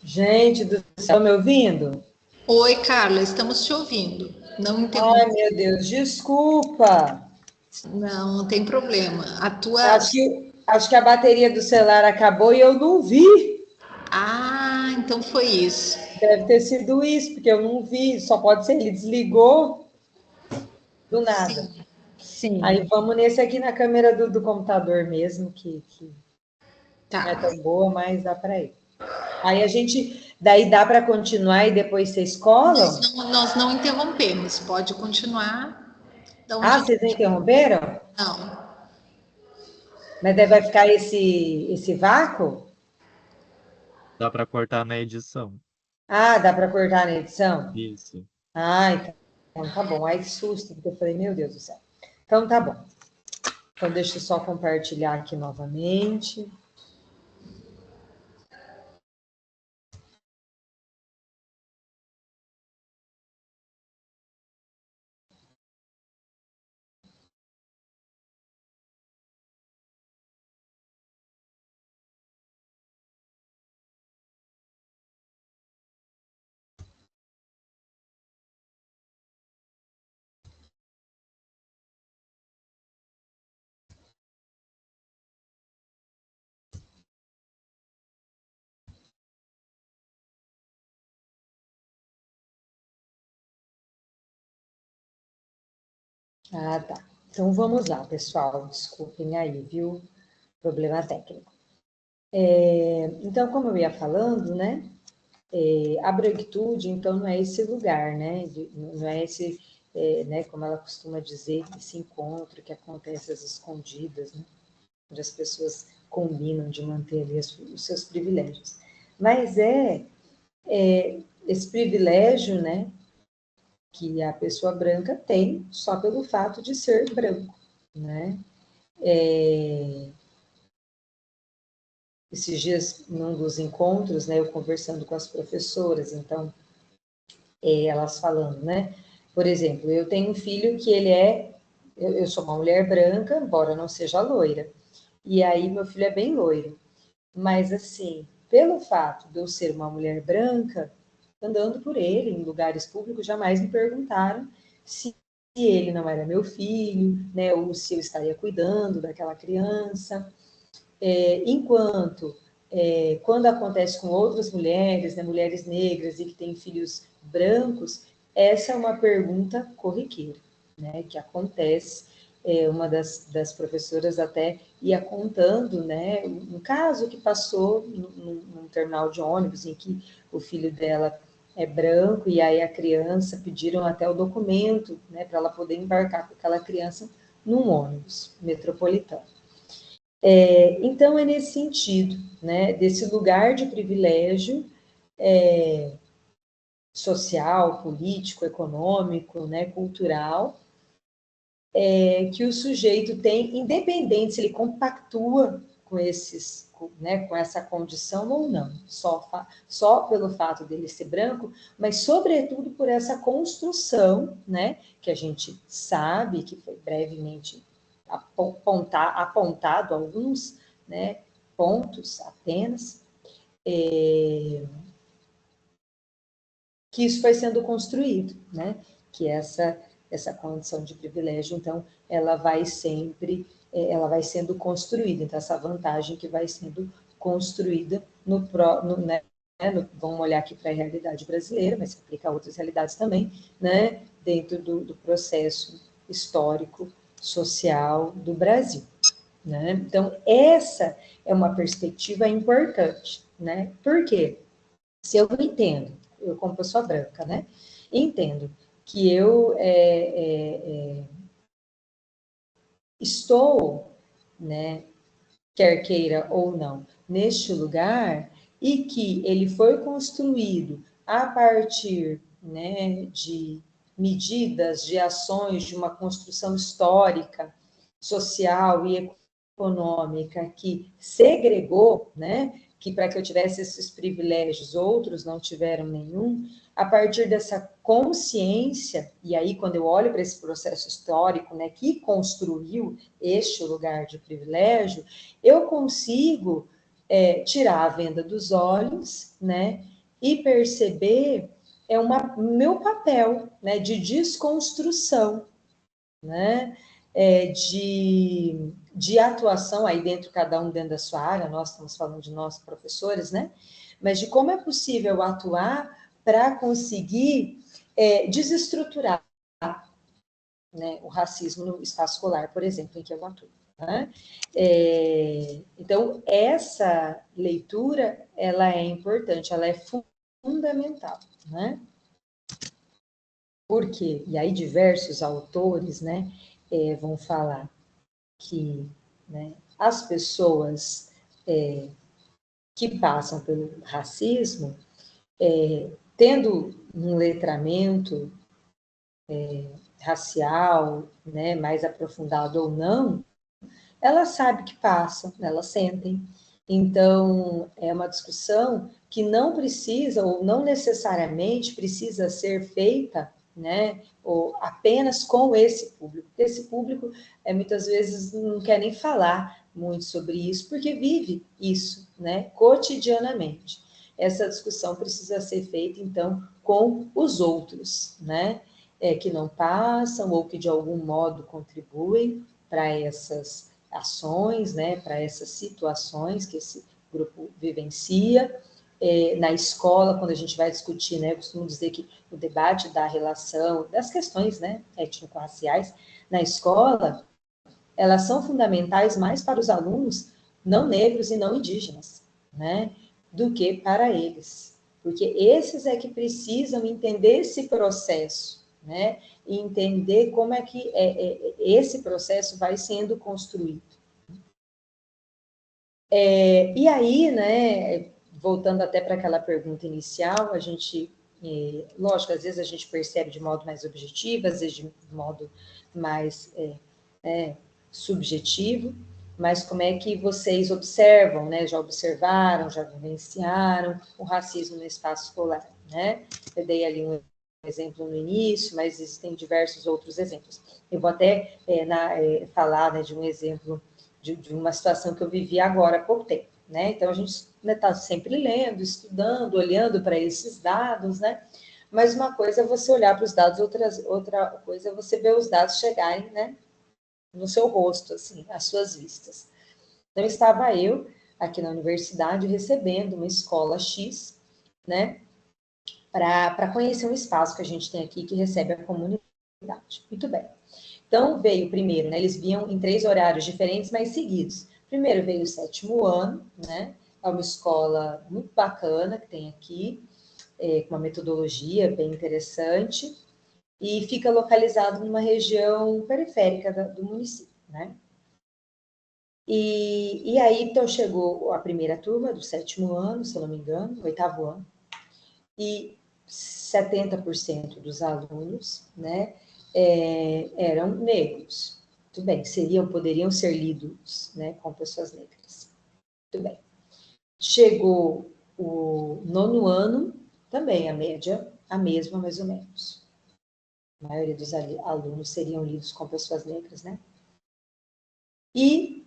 S3: Gente do céu, me ouvindo?
S1: Oi, Carla, estamos te ouvindo. Não
S3: Ai,
S1: interrompa.
S3: meu Deus, desculpa.
S1: Não, não tem problema. A tua.
S3: Acho que a bateria do celular acabou e eu não vi.
S1: Ah, então foi isso.
S3: Deve ter sido isso, porque eu não vi. Só pode ser ele desligou do nada.
S1: Sim, sim.
S3: Aí vamos nesse aqui na câmera do computador mesmo, que não é
S1: Tá.
S3: tão boa, mas dá para ir. Aí a gente, daí dá para continuar e depois vocês colam?
S1: Nós não interrompemos. Pode continuar da
S3: Ah,
S1: onde.
S3: vocês não interromperam?
S1: Não.
S3: Mas daí vai ficar esse vácuo?
S2: Dá para cortar na edição.
S3: Ah, dá para cortar na edição?
S2: Isso.
S3: Ah, então tá bom. Ai, que susto, porque eu falei, meu Deus do céu. Então tá bom. Então deixa eu só compartilhar aqui novamente. Ah, tá. Então vamos lá, pessoal. Desculpem aí, viu? Problema técnico. Então, como eu ia falando, né? A branquitude, então, não é esse lugar, né? Não é esse, né? Como ela costuma dizer, esse encontro que acontece às escondidas, né? Onde as pessoas combinam de manter ali os seus privilégios. Mas esse privilégio, né? Que a pessoa branca tem só pelo fato de ser branco, né? Esses dias, num dos encontros, né, eu conversando com as professoras, então, elas falando, né? Por exemplo, eu tenho um filho que eu sou uma mulher branca, embora não seja loira, e aí meu filho é bem loiro, mas assim, pelo fato de eu ser uma mulher branca, andando por ele em lugares públicos, jamais me perguntaram se ele não era meu filho, né, ou se eu estaria cuidando daquela criança. Enquanto, quando acontece com outras mulheres, né, mulheres negras e que têm filhos brancos, essa é uma pergunta corriqueira, né, que acontece. Uma das professoras até ia contando, né, um caso que passou num terminal de ônibus em que o filho dela é branco e aí a criança pediram até o documento, né, para ela poder embarcar com aquela criança num ônibus metropolitano. Então, é nesse sentido, né, desse lugar de privilégio social, político, econômico, né, cultural, que o sujeito tem, independente se ele compactua com né, com essa condição ou não, só pelo fato dele ser branco, mas sobretudo por essa construção, né, que a gente sabe que foi brevemente apontado alguns, né, pontos apenas, que isso foi sendo construído, né, que essa condição de privilégio, então, ela vai sendo construída, então, essa vantagem que vai sendo construída né, vamos olhar aqui para a realidade brasileira, mas se aplica a outras realidades também, né, dentro do processo histórico, social do Brasil. Né? Então, essa é uma perspectiva importante, né? Por quê? Se eu entendo, eu como pessoa branca, né? Entendo que eu estou, né, quer queira ou não, neste lugar, e que ele foi construído a partir, né, de medidas, de ações, de uma construção histórica, social e econômica que segregou, né, que para que eu tivesse esses privilégios, outros não tiveram nenhum, a partir dessa consciência, e aí quando eu olho para esse processo histórico, né, que construiu este lugar de privilégio, eu consigo tirar a venda dos olhos, né, e perceber meu papel, né, de desconstrução, né, de atuação aí dentro, cada um dentro da sua área, nós estamos falando de nós, professores, né, mas de como é possível atuar para conseguir desestruturar, né, o racismo no espaço escolar, por exemplo, em que eu atuo. Né? Então, essa leitura, ela é importante, ela é fundamental, né? Por quê? E aí diversos autores, né, vão falar que, né, as pessoas que passam pelo racismo, tendo um letramento racial, né, mais aprofundado ou não, elas sabem que passam, elas sentem. Então, é uma discussão que não precisa, ou não necessariamente precisa ser feita, né, ou apenas com esse público. Esse público, muitas vezes, não quer nem falar muito sobre isso, porque vive isso, né, cotidianamente. Essa discussão precisa ser feita, então, com os outros, né, que não passam ou que, de algum modo, contribuem para essas ações, né, para essas situações que esse grupo vivencia. Na escola, quando a gente vai discutir, né, eu costumo dizer que o debate da relação, das questões, né, étnico-raciais, na escola, elas são fundamentais mais para os alunos não negros e não indígenas, né, do que para eles. Porque esses é que precisam entender esse processo, né, e entender como é que esse processo vai sendo construído. E aí, né, voltando até para aquela pergunta inicial, a gente, lógico, às vezes a gente percebe de modo mais objetivo, às vezes de modo mais subjetivo, mas como é que vocês observam, né, já observaram, já vivenciaram o racismo no espaço escolar, né? Eu dei ali um exemplo no início, mas existem diversos outros exemplos. Eu vou até falar, né, de um exemplo de uma situação que eu vivi agora há pouco tempo, né? Então, a gente está sempre lendo, estudando, olhando para esses dados, né? Mas uma coisa é você olhar para os dados, outra coisa é você ver os dados chegarem, né, no seu rosto, assim, às suas vistas. Então, estava eu aqui na universidade recebendo uma escola X, né, para conhecer um espaço que a gente tem aqui que recebe a comunidade. Muito bem. Então, veio primeiro, né, eles vinham em 3 horários diferentes, mas seguidos. Primeiro veio o 7º ano, né, é uma escola muito bacana que tem aqui, com uma metodologia bem interessante, e fica localizado numa região periférica do município, né? E aí, então, chegou a primeira turma do 7º ano, se eu não me engano, 8º ano, e 70% dos alunos, né, eram negros. Muito bem, poderiam ser lidos, né, com pessoas negras. Muito bem. Chegou o 9º ano, também a média, a mesma, mais ou menos. A maioria dos alunos seriam lidos com pessoas negras, né? E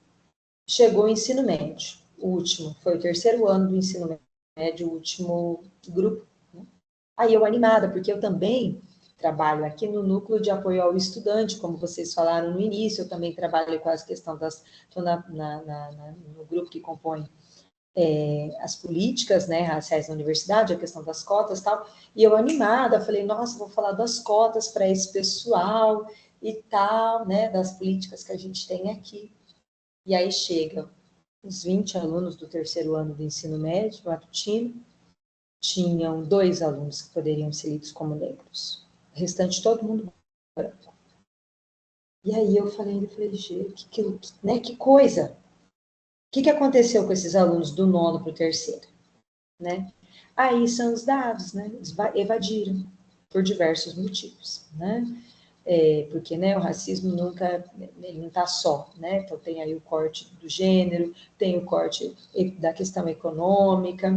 S3: chegou o ensino médio, o último, foi o 3º ano do ensino médio, o último grupo. Né? Aí eu animada, porque eu também trabalho aqui no núcleo de apoio ao estudante, como vocês falaram no início, eu também trabalho com as questões estou no grupo que compõe as políticas, né, raciais na universidade, a questão das cotas e tal, e eu animada, falei, nossa, vou falar das cotas para esse pessoal e tal, né, das políticas que a gente tem aqui. E aí chega os 20 alunos do 3º ano do ensino médio, matutino, tinham 2 alunos que poderiam ser lidos como negros, o restante todo mundo branco. E aí eu falei, gente, que coisa! O que aconteceu com esses alunos do 9º para o 3º? Né? Aí são os dados, né? Eles evadiram por diversos motivos, né? Porque, né, o racismo nunca, ele não está só, né? Então tem aí o corte do gênero, tem o corte da questão econômica,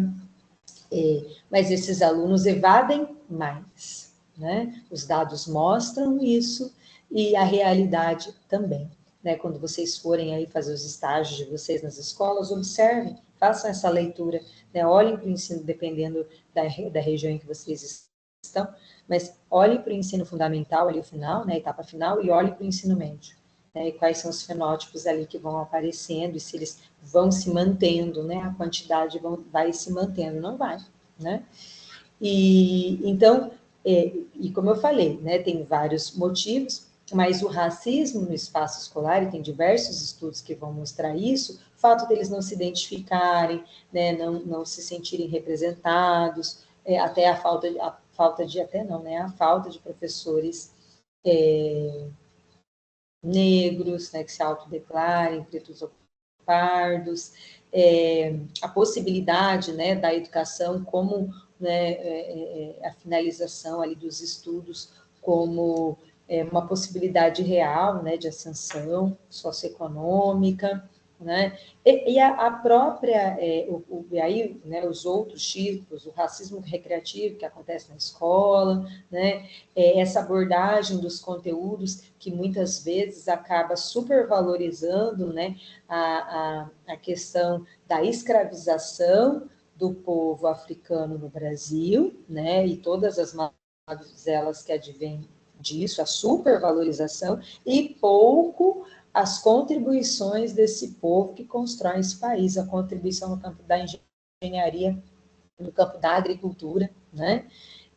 S3: mas esses alunos evadem mais, né? Os dados mostram isso e a realidade também. Né, quando vocês forem aí fazer os estágios de vocês nas escolas, observem, façam essa leitura, né, olhem para o ensino, dependendo da região em que vocês estão, mas olhem para o ensino fundamental, ali o final, né, a etapa final, e olhem para o ensino médio, né, e quais são os fenótipos ali que vão aparecendo, e se eles vão se mantendo, né, a quantidade vai se mantendo, não vai, né, e então, e como eu falei, né, tem vários motivos, mas o racismo no espaço escolar, e tem diversos estudos que vão mostrar isso, o fato deles não se identificarem, né, não se sentirem representados, até a falta de professores negros, né, que se autodeclarem, pretos ou pardos, a possibilidade, né, da educação como, né, a finalização ali dos estudos como uma possibilidade real, né, de ascensão socioeconômica, né, e a própria, e aí, né, os outros tipos, o racismo recreativo que acontece na escola, né, essa abordagem dos conteúdos que muitas vezes acaba supervalorizando, né, a questão da escravização do povo africano no Brasil, né, e todas as mazelas que advêm disso, a supervalorização, e pouco as contribuições desse povo que constrói esse país, a contribuição no campo da engenharia, no campo da agricultura, né,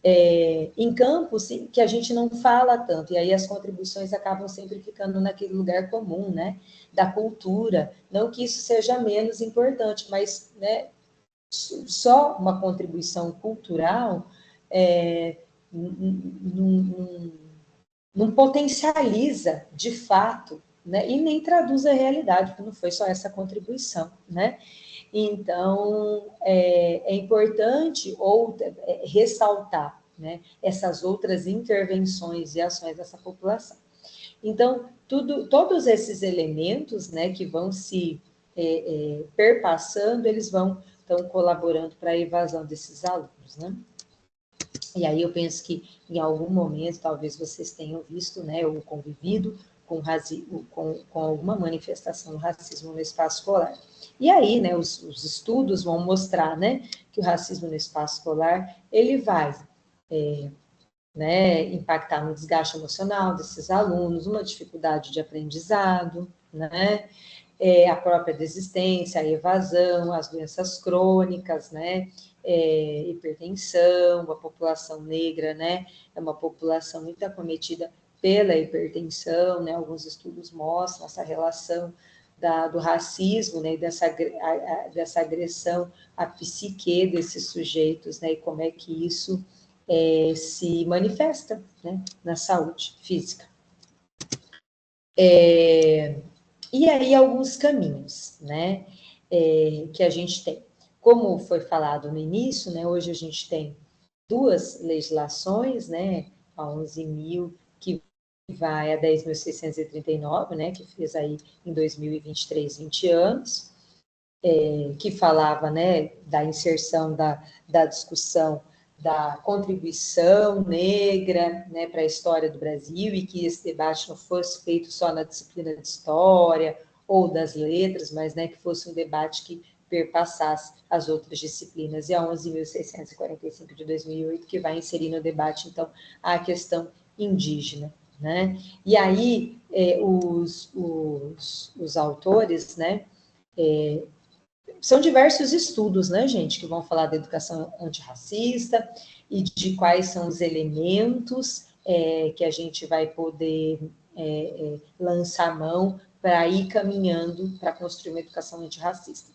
S3: em campos que a gente não fala tanto, e aí as contribuições acabam sempre ficando naquele lugar comum, né, da cultura, não que isso seja menos importante, mas, né, só uma contribuição cultural não potencializa, de fato, né, e nem traduz a realidade, porque não foi só essa contribuição, né. Então, é importante ressaltar, né, essas outras intervenções e ações dessa população. Então, todos esses elementos, né, que vão se perpassando, eles estão colaborando para a evasão desses alunos, né? E aí eu penso que em algum momento, talvez vocês tenham visto, né, ou convivido com alguma manifestação do racismo no espaço escolar. E aí, né, os estudos vão mostrar, né, que o racismo no espaço escolar, ele vai né, impactar no desgaste emocional desses alunos, uma dificuldade de aprendizado, né, a própria desistência, a evasão, as doenças crônicas, né, hipertensão, a população negra, né, é uma população muito acometida pela hipertensão, né, alguns estudos mostram essa relação do racismo, né, e dessa agressão à psique desses sujeitos, né, e como é que isso se manifesta, né, na saúde física. E aí, alguns caminhos, né, que a gente tem. Como foi falado no início, né, hoje a gente tem 2 legislações, né, a 11.000, que vai a 10.639, né, que fez aí em 2023, 20 anos, que falava, né, da inserção da discussão da contribuição negra, né, para a história do Brasil, e que esse debate não fosse feito só na disciplina de história ou das letras, mas, né, que fosse um debate que perpassasse as outras disciplinas, e a 11.645 de 2008, que vai inserir no debate, então, a questão indígena, né? E aí, os autores, né, são diversos estudos, né, gente, que vão falar da educação antirracista e de quais são os elementos que a gente vai poder lançar mão para ir caminhando para construir uma educação antirracista.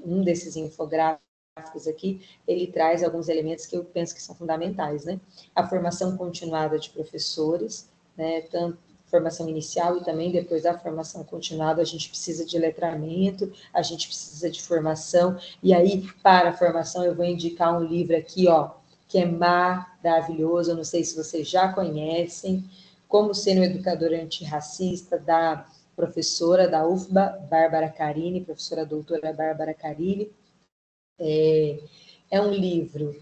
S3: Um desses infográficos aqui, ele traz alguns elementos que eu penso que são fundamentais, né? A formação continuada de professores, né, tanto formação inicial e também depois da formação continuada, a gente precisa de letramento, a gente precisa de formação, e aí, para a formação, eu vou indicar um livro aqui, ó, que é maravilhoso, eu não sei se vocês já conhecem, Como Ser um Educador Antirracista, da professora da UFBA, Bárbara Carini, professora doutora Bárbara Carini. É um livro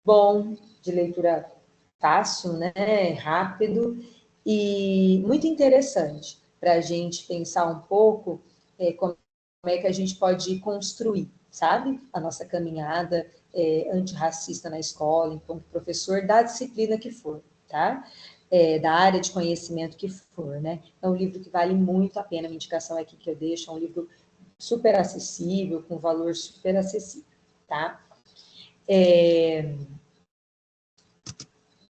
S3: bom, de leitura fácil, né, rápido, e muito interessante para a gente pensar um pouco como é que a gente pode construir, sabe, a nossa caminhada antirracista na escola, enquanto professor da disciplina que for, tá? Da área de conhecimento que for, né? É um livro que vale muito a pena, uma indicação aqui que eu deixo, é um livro super acessível, com valor super acessível, tá?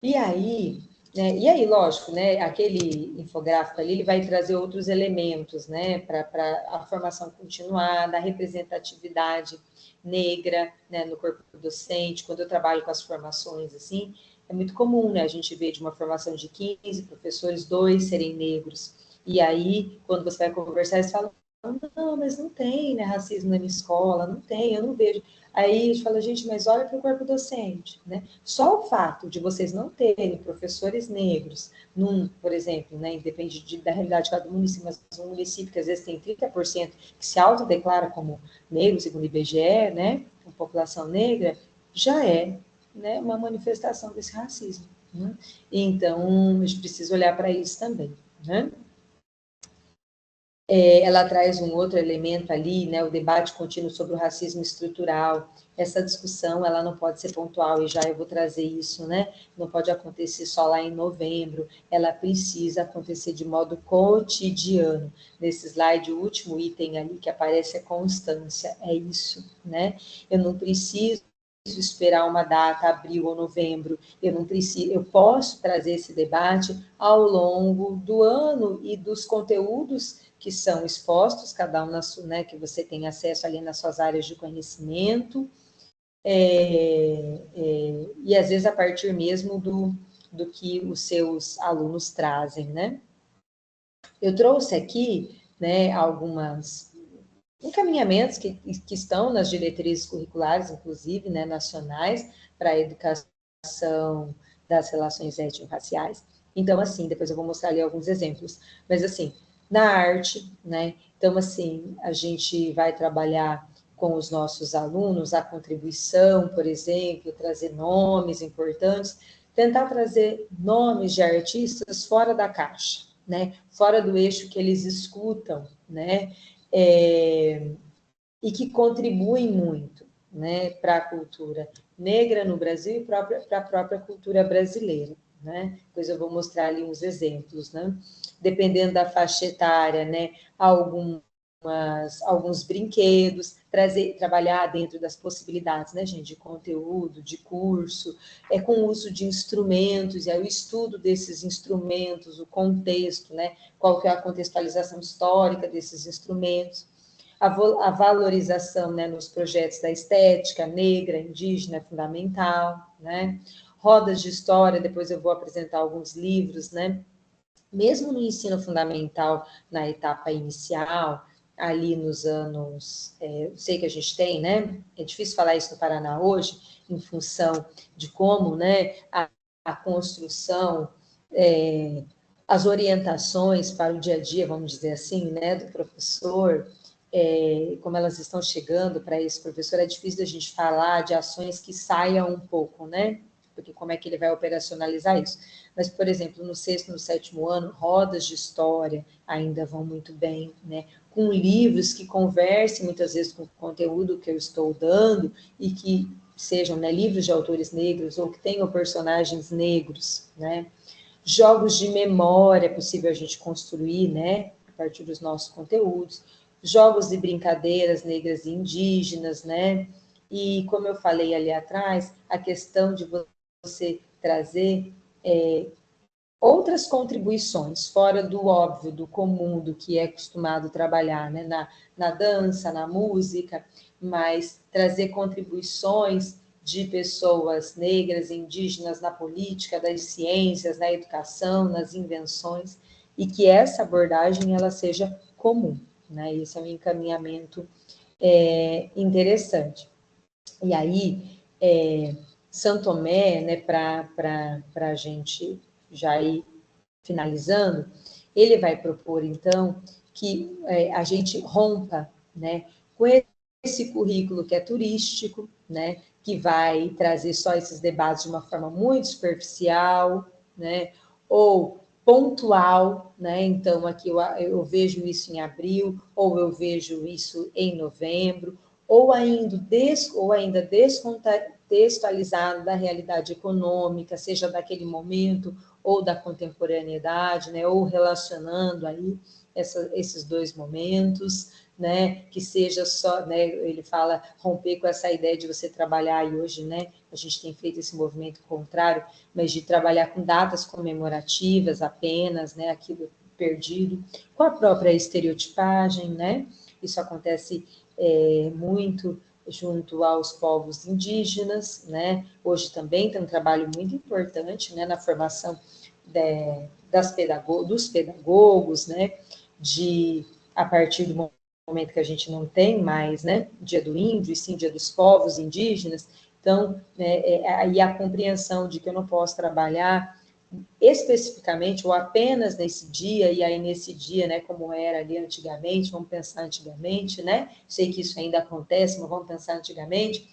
S3: E aí, lógico, né, aquele infográfico ali, ele vai trazer outros elementos, né, para a formação continuada, a representatividade negra, né, no corpo docente. Quando eu trabalho com as formações, assim, é muito comum, né, a gente ver de uma formação de 15 professores, 2 serem negros. E aí, quando você vai conversar, eles falam, não, mas não tem, né, racismo na minha escola, não tem, eu não vejo. Aí a gente fala, gente, mas olha para o corpo docente, né? Só o fato de vocês não terem professores negros, por exemplo, né, independe da realidade de cada município, mas um município que às vezes tem 30% que se autodeclara como negro, segundo o IBGE, né, com população negra, já é, né, uma manifestação desse racismo, né? Então, a gente precisa olhar para isso também, né? Ela traz um outro elemento ali, né, o debate contínuo sobre o racismo estrutural. Essa discussão, ela não pode ser pontual, e já eu vou trazer isso, né, não pode acontecer só lá em novembro, ela precisa acontecer de modo cotidiano. Nesse slide, o último item ali que aparece é constância, é isso, né, eu não preciso esperar uma data, abril ou novembro, eu posso trazer esse debate ao longo do ano e dos conteúdos que são expostos, cada um né, que você tem acesso ali nas suas áreas de conhecimento, e às vezes a partir mesmo do que os seus alunos trazem, né? Eu trouxe aqui, né, algumas encaminhamentos que estão nas diretrizes curriculares, inclusive, né, nacionais, para a educação das relações étnico-raciais. Então, assim, depois eu vou mostrar ali alguns exemplos, mas assim, na arte, né, então, assim, a gente vai trabalhar com os nossos alunos, a contribuição, por exemplo, trazer nomes importantes, tentar trazer nomes de artistas fora da caixa, né? Fora do eixo que eles escutam, né? E que contribuem muito, né, para a cultura negra no Brasil e para a própria cultura brasileira, né? Depois eu vou mostrar ali uns exemplos, né? Dependendo da faixa etária, né, alguns brinquedos, trabalhar dentro das possibilidades, né, gente, de conteúdo, de curso, com o uso de instrumentos, e aí o estudo desses instrumentos, o contexto, né, qual que é a contextualização histórica desses instrumentos, a valorização, né, nos projetos da estética negra, indígena, é fundamental, né? Rodas de história, depois eu vou apresentar alguns livros, né? Mesmo no ensino fundamental, na etapa inicial, ali nos anos, sei que a gente tem, né? É difícil falar isso no Paraná hoje, em função de como, né, a construção, as orientações para o dia a dia, vamos dizer assim, né, do professor, como elas estão chegando para esse professor, é difícil da gente falar de ações que saiam um pouco, né? Porque como é que ele vai operacionalizar isso? Mas, por exemplo, no sexto, no sétimo ano, rodas de história ainda vão muito bem, né? Com livros que conversem muitas vezes com o conteúdo que eu estou dando e que sejam, né, livros de autores negros ou que tenham personagens negros, né? Jogos de memória é possível a gente construir, né, a partir dos nossos conteúdos, jogos e brincadeiras negras e indígenas, né, e como eu falei ali atrás, a questão de você trazer outras contribuições, fora do óbvio, do comum, do que é acostumado trabalhar, né, na dança, na música, mas trazer contribuições de pessoas negras e indígenas na política, das ciências, na educação, nas invenções, e que essa abordagem ela seja comum, né? Esse é um encaminhamento interessante. E aí, São Tomé, né, para a gente já ir finalizando, ele vai propor, então, que a gente rompa, né, com esse currículo que é turístico, né, que vai trazer só esses debates de uma forma muito superficial, né, ou pontual, né, então aqui eu vejo isso em abril, ou eu vejo isso em novembro, ou ainda descontextualizado da realidade econômica, seja daquele momento ou da contemporaneidade, né, ou relacionando aí esses dois momentos, né, que seja só, né, ele fala romper com essa ideia de você trabalhar, e hoje, né, a gente tem feito esse movimento contrário, mas de trabalhar com datas comemorativas apenas, né, aquilo perdido, com a própria estereotipagem, né, isso acontece muito junto aos povos indígenas, né, hoje também tem um trabalho muito importante, né, na formação dos pedagogos, né, a partir do momento que a gente não tem mais, né, dia do índio, e sim dia dos povos indígenas, então, aí a compreensão de que eu não posso trabalhar especificamente ou apenas nesse dia, e aí nesse dia, né, como era ali antigamente, vamos pensar antigamente, né, sei que isso ainda acontece, mas vamos pensar antigamente,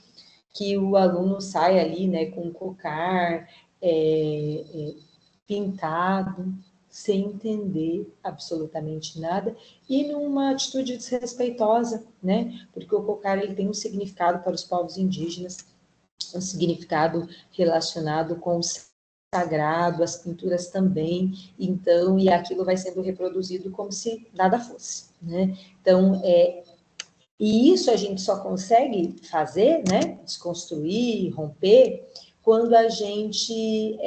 S3: que o aluno sai ali, né, com um cocar pintado, sem entender absolutamente nada, e numa atitude desrespeitosa, né, porque o cocar ele tem um significado para os povos indígenas, um significado relacionado com o sagrado, as pinturas também, então, e aquilo vai sendo reproduzido como se nada fosse, né? Então, e isso a gente só consegue fazer, né, desconstruir, romper, quando a gente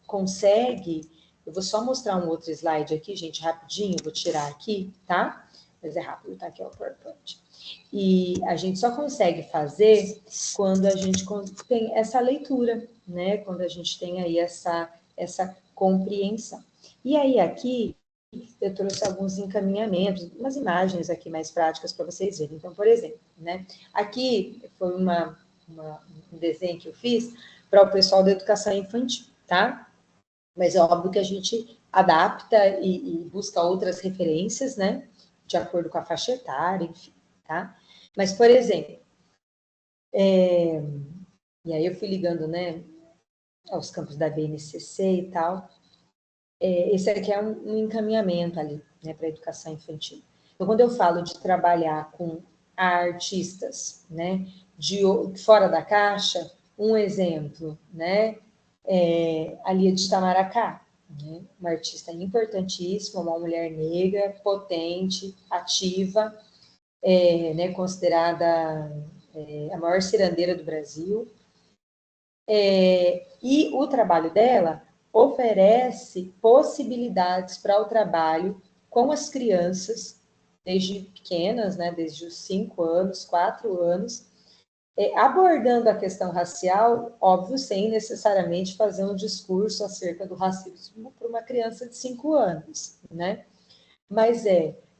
S3: consegue, eu vou só mostrar um outro slide aqui, gente, rapidinho, vou tirar aqui, tá? Mas é rápido, tá aqui, ó, o PowerPoint. E a gente só consegue fazer quando a gente tem essa leitura, né? Quando a gente tem aí essa compreensão. E aí aqui eu trouxe alguns encaminhamentos, umas imagens aqui mais práticas para vocês verem. Então, por exemplo, né? Aqui foi um desenho que eu fiz para o pessoal da educação infantil, tá? Mas é óbvio que a gente adapta e busca outras referências, né? De acordo com a faixa etária, enfim, tá? Mas, por exemplo, e aí eu fui ligando, né, aos campos da BNCC e tal, esse aqui é um encaminhamento ali, né, para a educação infantil. Então, quando eu falo de trabalhar com artistas, né, fora da caixa, um exemplo, né, a Lia de Itamaracá, né, uma artista importantíssima, uma mulher negra, potente, ativa, né, considerada a maior cirandeira do Brasil, e o trabalho dela oferece possibilidades para o trabalho com as crianças, desde pequenas, né, desde os 5 anos, 4 anos, abordando a questão racial, óbvio, sem necessariamente fazer um discurso acerca do racismo para uma criança de 5 anos, né? Mas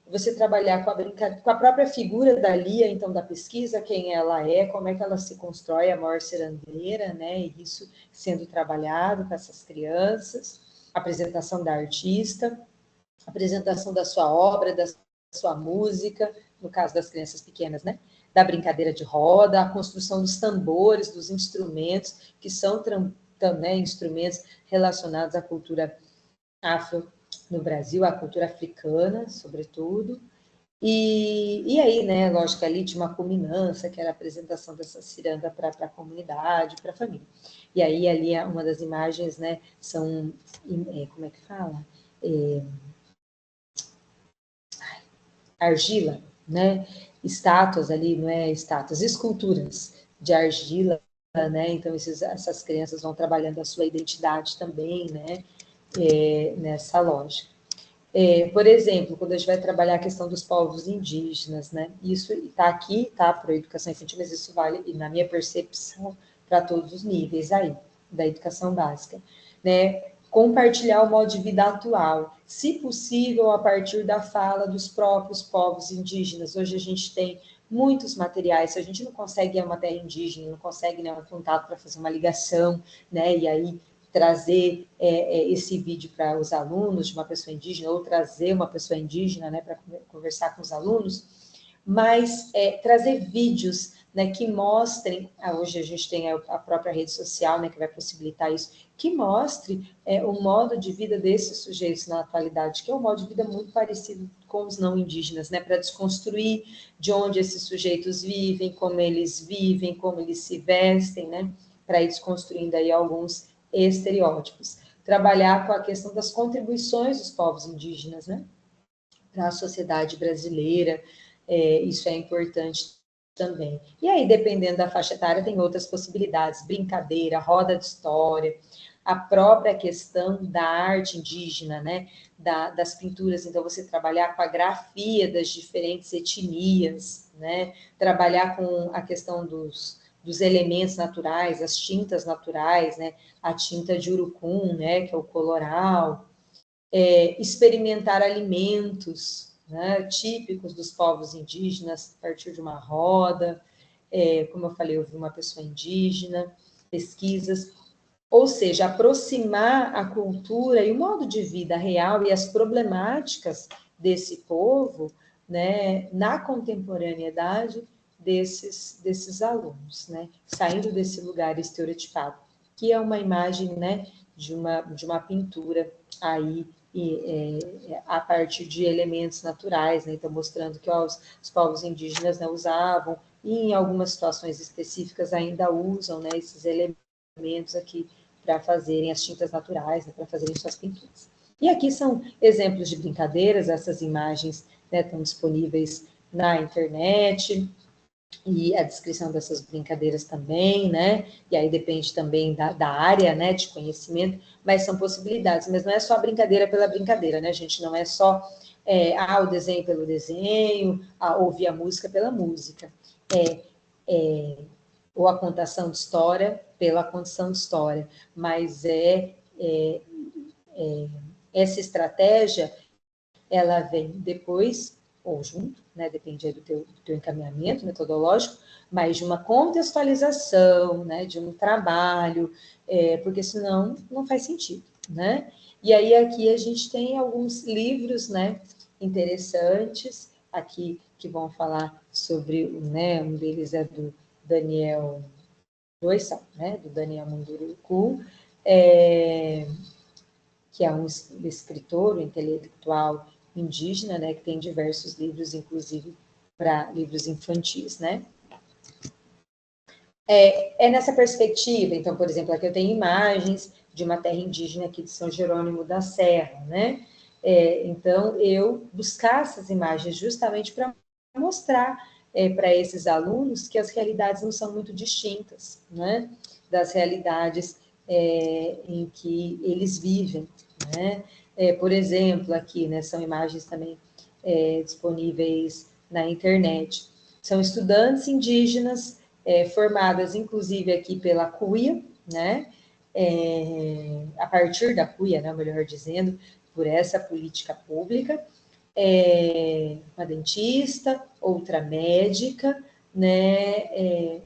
S3: você trabalhar com a própria figura da Lia, então, da pesquisa, quem ela é, como é que ela se constrói, a maior cirandeira, né? E isso sendo trabalhado com essas crianças, apresentação da artista, apresentação da sua obra, da sua música, no caso das crianças pequenas, né? Da brincadeira de roda, a construção dos tambores, dos instrumentos, que são também instrumentos relacionados à cultura afro no Brasil, à cultura africana, sobretudo. E aí, né, lógico, ali tinha uma culminância, que era a apresentação dessa ciranda para a comunidade, para a família. E aí, ali, uma das imagens, né, são, como é que fala? Argila, né? Estátuas ali, não é estátuas, esculturas de argila, né? Então, essas crianças vão trabalhando a sua identidade também, né? Nessa lógica. Por exemplo, quando a gente vai trabalhar a questão dos povos indígenas, né? Isso está aqui, tá, para a educação infantil, mas isso vale, e na minha percepção, para todos os níveis aí, da educação básica, né? Compartilhar o modo de vida atual, se possível, a partir da fala dos próprios povos indígenas. Hoje a gente tem muitos materiais, se a gente não consegue ir a uma terra indígena, não consegue, né, um contato para fazer uma ligação, né, e aí trazer esse vídeo para os alunos de uma pessoa indígena, ou trazer uma pessoa indígena, né, para conversar com os alunos, mas trazer vídeos, né, que mostrem, hoje a gente tem a própria rede social, né, que vai possibilitar isso, que mostre o modo de vida desses sujeitos na atualidade, que é um modo de vida muito parecido com os não indígenas, né, para desconstruir de onde esses sujeitos vivem, como eles se vestem, né, para ir desconstruindo aí alguns estereótipos. Trabalhar com a questão das contribuições dos povos indígenas, né, para a sociedade brasileira, isso é importante também. E aí, dependendo da faixa etária, tem outras possibilidades, brincadeira, roda de história, a própria questão da arte indígena, né, das pinturas, então você trabalhar com a grafia das diferentes etnias, né, trabalhar com a questão dos elementos naturais, as tintas naturais, né, a tinta de urucum, né, que é o coloral, experimentar alimentos, né, típicos dos povos indígenas, a partir de uma roda, como eu falei, eu vi uma pessoa indígena, pesquisas, ou seja, aproximar a cultura e o modo de vida real e as problemáticas desse povo, né, na contemporaneidade desses alunos, né, saindo desse lugar estereotipado, que é uma imagem, né, de uma pintura aí a partir de elementos naturais, né, então mostrando que os povos indígenas, né, usavam e em algumas situações específicas ainda usam, né, esses elementos aqui para fazerem as tintas naturais, né, para fazerem suas pinturas. E aqui são exemplos de brincadeiras, essas imagens, né, estão disponíveis na internet, e a descrição dessas brincadeiras também, né, e aí depende também da área, né, de conhecimento, mas são possibilidades, mas não é só a brincadeira pela brincadeira, né, gente, não é só o desenho pelo desenho, ouvir a música pela música, ou a contação de história pela contação de história, mas essa estratégia, ela vem depois ou junto, né, depende aí do teu encaminhamento metodológico, mas de uma contextualização, né, de um trabalho, porque senão não faz sentido, né? E aí aqui a gente tem alguns livros, né, interessantes, aqui que vão falar sobre, né, um deles é do Daniel, dois são, né, do Daniel Munduruku, que é um escritor, um intelectual indígena, né, que tem diversos livros, inclusive para livros infantis, né. É nessa perspectiva, então, por exemplo, aqui eu tenho imagens de uma terra indígena aqui de São Jerônimo da Serra, né? Então, eu buscar essas imagens justamente para mostrar para esses alunos que as realidades não são muito distintas, né? Das realidades em que eles vivem, né? Por exemplo, aqui, né, são imagens também disponíveis na internet. São estudantes indígenas formadas, inclusive, aqui pela CUIA, né? A partir da CUIA, né, melhor dizendo, por essa política pública, uma dentista, outra médica, né,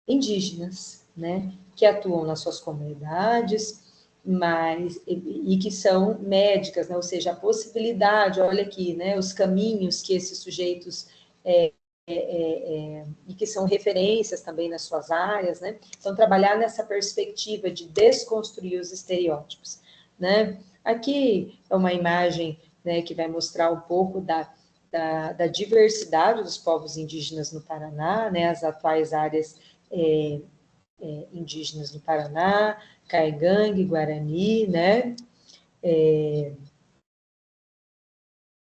S3: indígenas, né, que atuam nas suas comunidades, e que são médicas, né, ou seja, a possibilidade, olha aqui, né, os caminhos que esses sujeitos e que são referências também nas suas áreas, né? Então, trabalhar nessa perspectiva de desconstruir os estereótipos, né? Aqui é uma imagem, né, que vai mostrar um pouco da diversidade dos povos indígenas no Paraná, né? As atuais áreas indígenas no Paraná, Caigangue, Guarani, né?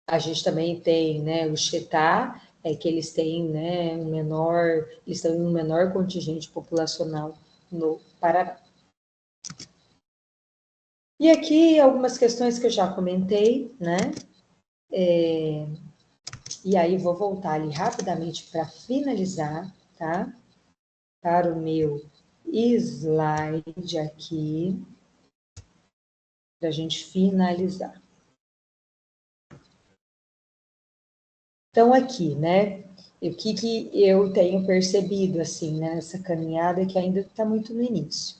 S3: A gente também tem, né, o Xetá, que eles têm, né, eles estão em um menor contingente populacional no Paraná. E aqui algumas questões que eu já comentei, né? E aí vou voltar ali rapidamente para finalizar, tá? Para o meu slide aqui, para a gente finalizar. Então, aqui, né, o que eu tenho percebido, assim, nessa caminhada, que ainda está muito no início,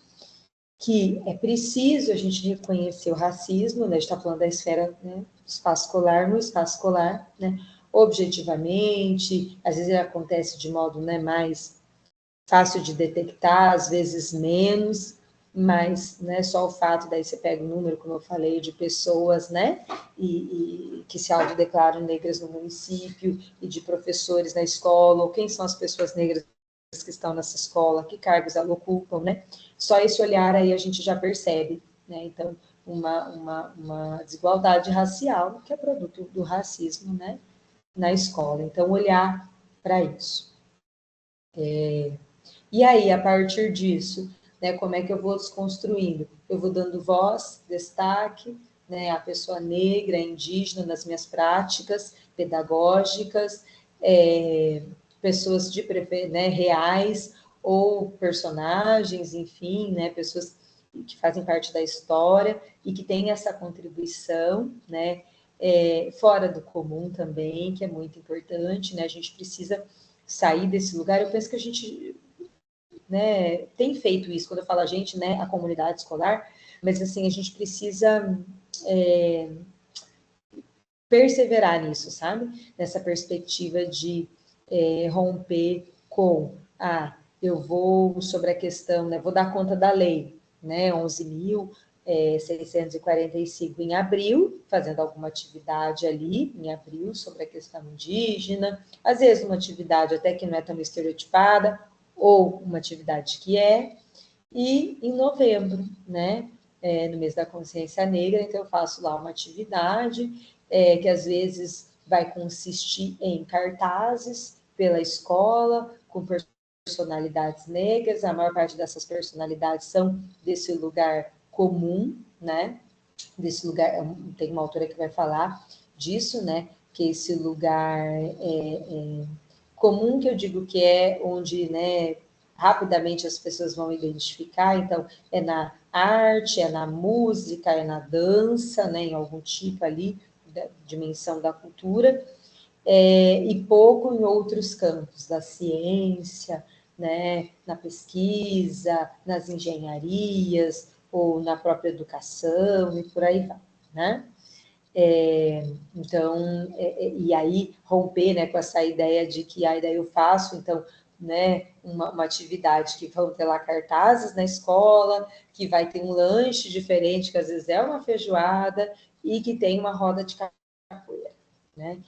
S3: que é preciso a gente reconhecer o racismo, né, a gente está falando da esfera, né, do espaço escolar, no espaço escolar, né, objetivamente, às vezes ele acontece de modo, né, mais fácil de detectar, às vezes menos, mas, né, só o fato, daí você pega o número, como eu falei, de pessoas, né, e que se autodeclaram negras no município, e de professores na escola, ou quem são as pessoas negras que estão nessa escola, que cargos elas ocupam, né, só esse olhar aí a gente já percebe, né, então, uma desigualdade racial, que é produto do racismo, né, na escola, então, olhar para isso. E aí, a partir disso, né, como é que eu vou desconstruindo? Eu vou dando voz, destaque, né, à pessoa negra, indígena nas minhas práticas pedagógicas, pessoas de né, reais ou personagens, enfim, né, pessoas que fazem parte da história e que têm essa contribuição, né, fora do comum também, que é muito importante, né, a gente precisa sair desse lugar. Eu penso que a gente, né, tem feito isso, quando eu falo a gente, né, a comunidade escolar, mas assim, a gente precisa perseverar nisso, sabe? Nessa perspectiva de romper com, eu vou sobre a questão, né, vou dar conta da lei, né, 11.645 em abril, fazendo alguma atividade ali em abril sobre a questão indígena, às vezes uma atividade até que não é tão estereotipada, ou uma atividade que e em novembro, né, no mês da consciência negra, então eu faço lá uma atividade que às vezes vai consistir em cartazes pela escola, com personalidades negras, a maior parte dessas personalidades são desse lugar comum, né, desse lugar, tem uma autora que vai falar disso, né, que esse lugar comum, que eu digo que é onde, né, rapidamente as pessoas vão identificar, então, é na arte, é na música, é na dança, né, em algum tipo ali, da dimensão da cultura, e pouco em outros campos, da ciência, né, na pesquisa, nas engenharias, ou na própria educação, e por aí vai, né? Então, e aí romper, né, com essa ideia de que daí eu faço, então, né, uma atividade que vão ter lá cartazes na escola, que vai ter um lanche diferente, que às vezes é uma feijoada, e que tem uma roda de capoeira, né?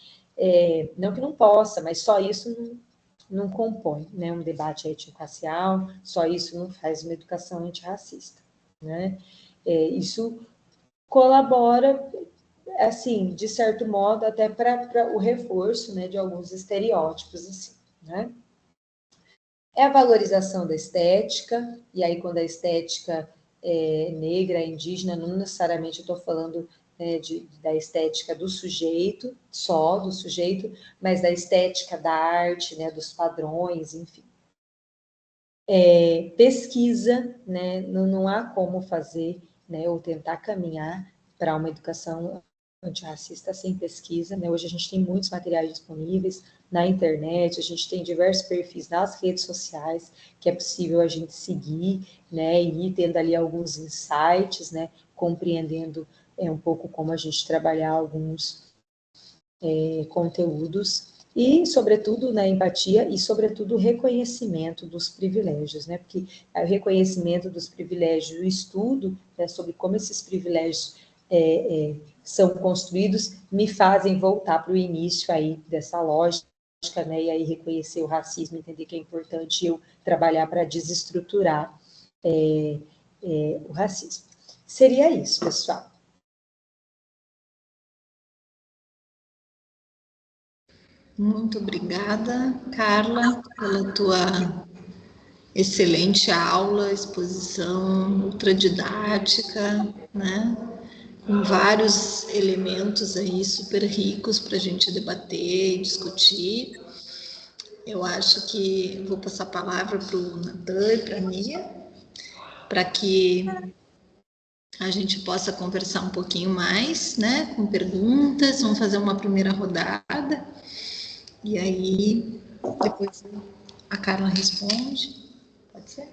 S3: Não que não possa, mas só isso não compõe, né, um debate étnico-racial, só isso não faz uma educação antirracista, né? Isso colabora, assim, de certo modo, até para o reforço, né, de alguns estereótipos, assim, né? É a valorização da estética, e aí quando a estética é negra, indígena, não necessariamente eu estou falando da estética do sujeito, só do sujeito, mas da estética da arte, né, dos padrões, enfim. Pesquisa, né, não há como fazer, né, ou tentar caminhar para uma educação antirracista sem pesquisa, né? Hoje a gente tem muitos materiais disponíveis na internet, a gente tem diversos perfis nas redes sociais que é possível a gente seguir, né, e ir tendo ali alguns insights, né, compreendendo um pouco como a gente trabalhar alguns conteúdos e, sobretudo, na empatia e, sobretudo, o reconhecimento dos privilégios, né? Porque o reconhecimento dos privilégios, o estudo, né, sobre como esses privilégios são construídos, me fazem voltar para o início aí dessa lógica, né? E aí reconhecer o racismo, entender que é importante eu trabalhar para desestruturar o racismo. Seria isso, pessoal.
S1: Muito obrigada, Carla, pela tua excelente aula, exposição ultradidática, né? Com vários elementos aí super ricos para a gente debater e discutir. Eu acho que vou passar a palavra para o Natan e para a Nia, para que a gente possa conversar um pouquinho mais, né? Com perguntas, vamos fazer uma primeira rodada. E aí, depois a Carla responde. Pode ser?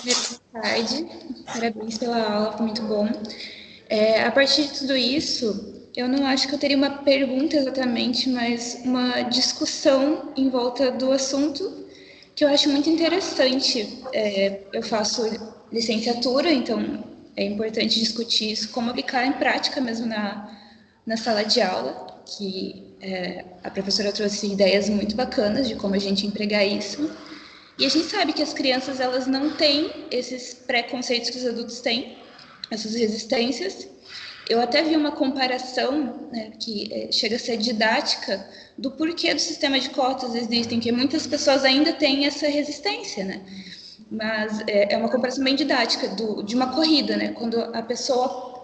S4: Boa tarde, parabéns pela aula, foi muito bom. A partir de tudo isso, eu não acho que eu teria uma pergunta exatamente, mas uma discussão em volta do assunto que eu acho muito interessante. Eu faço licenciatura, então é importante discutir isso, como aplicar em prática mesmo na sala de aula, que a professora trouxe ideias muito bacanas de como a gente empregar isso. E a gente sabe que as crianças, elas não têm esses preconceitos que os adultos têm, essas resistências. Eu até vi uma comparação, né, que chega a ser didática, do porquê do sistema de cotas existem, que muitas pessoas ainda têm essa resistência, né? Mas é uma comparação bem didática de uma corrida, né? Quando a pessoa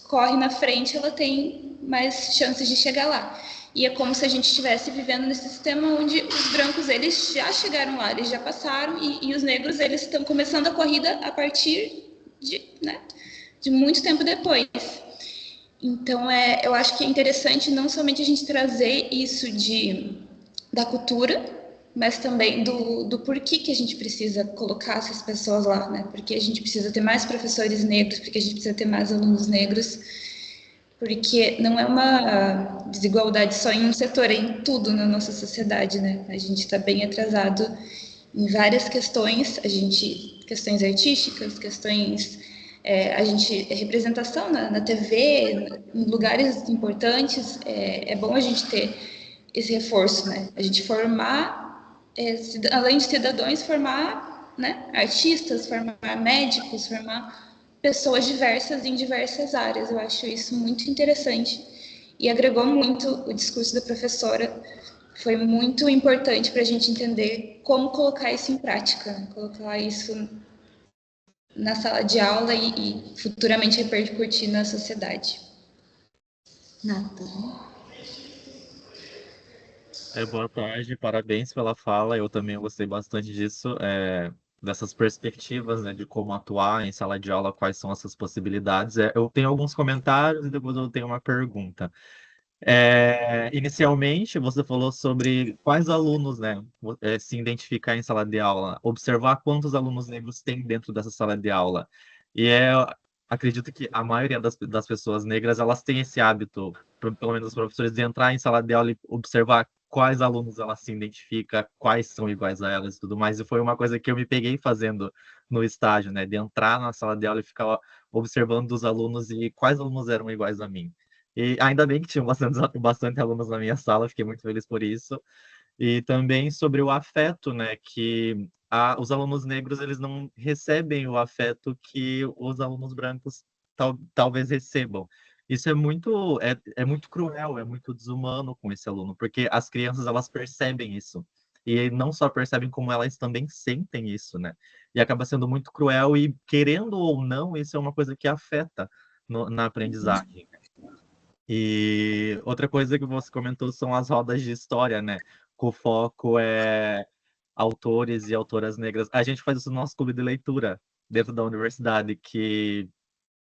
S4: corre na frente, ela tem mais chances de chegar lá. E é como se a gente estivesse vivendo nesse sistema onde os brancos, eles já chegaram lá, eles já passaram, e os negros, eles estão começando a corrida a partir de muito tempo depois. Então, eu acho que é interessante não somente a gente trazer isso da cultura, mas também do porquê que a gente precisa colocar essas pessoas lá, né? Porque a gente precisa ter mais professores negros, porque a gente precisa ter mais alunos negros, porque não é uma desigualdade só em um setor, é em tudo na nossa sociedade, né? A gente está bem atrasado em várias questões, questões artísticas, questões, representação na TV, em lugares importantes, é bom a gente ter esse reforço, né? A gente formar, além de cidadãos, formar, né, artistas, formar médicos, formar pessoas diversas em diversas áreas. Eu acho isso muito interessante e agregou muito o discurso da professora. Foi muito importante para a gente entender como colocar isso em prática, né? Colocar isso na sala de aula e futuramente repercutir na sociedade.
S1: Natan.
S2: Boa tarde, parabéns pela fala. Eu também gostei bastante disso, dessas perspectivas, né, de como atuar em sala de aula, quais são essas possibilidades. Eu tenho alguns comentários e depois eu tenho uma pergunta. Inicialmente, você falou sobre quais alunos, né, se identificar em sala de aula, observar quantos alunos negros tem dentro dessa sala de aula. E acredito que a maioria das pessoas negras, elas têm esse hábito, pelo menos os professores, de entrar em sala de aula e observar quais alunos ela se identifica, quais são iguais a elas e tudo mais. E foi uma coisa que eu me peguei fazendo no estágio, né? De entrar na sala de aula e ficar observando os alunos e quais alunos eram iguais a mim. E ainda bem que tinham bastante alunos na minha sala, fiquei muito feliz por isso. E também sobre o afeto, né? Que os alunos negros, eles não recebem o afeto que os alunos brancos talvez recebam. Isso é muito cruel, é muito desumano com esse aluno, porque as crianças, elas percebem isso. E não só percebem, como elas também sentem isso, né? E acaba sendo muito cruel e, querendo ou não, isso é uma coisa que afeta na aprendizagem. E outra coisa que você comentou são as rodas de história, né? Que o foco é autores e autoras negras. A gente faz isso no nosso clube de leitura dentro da universidade, que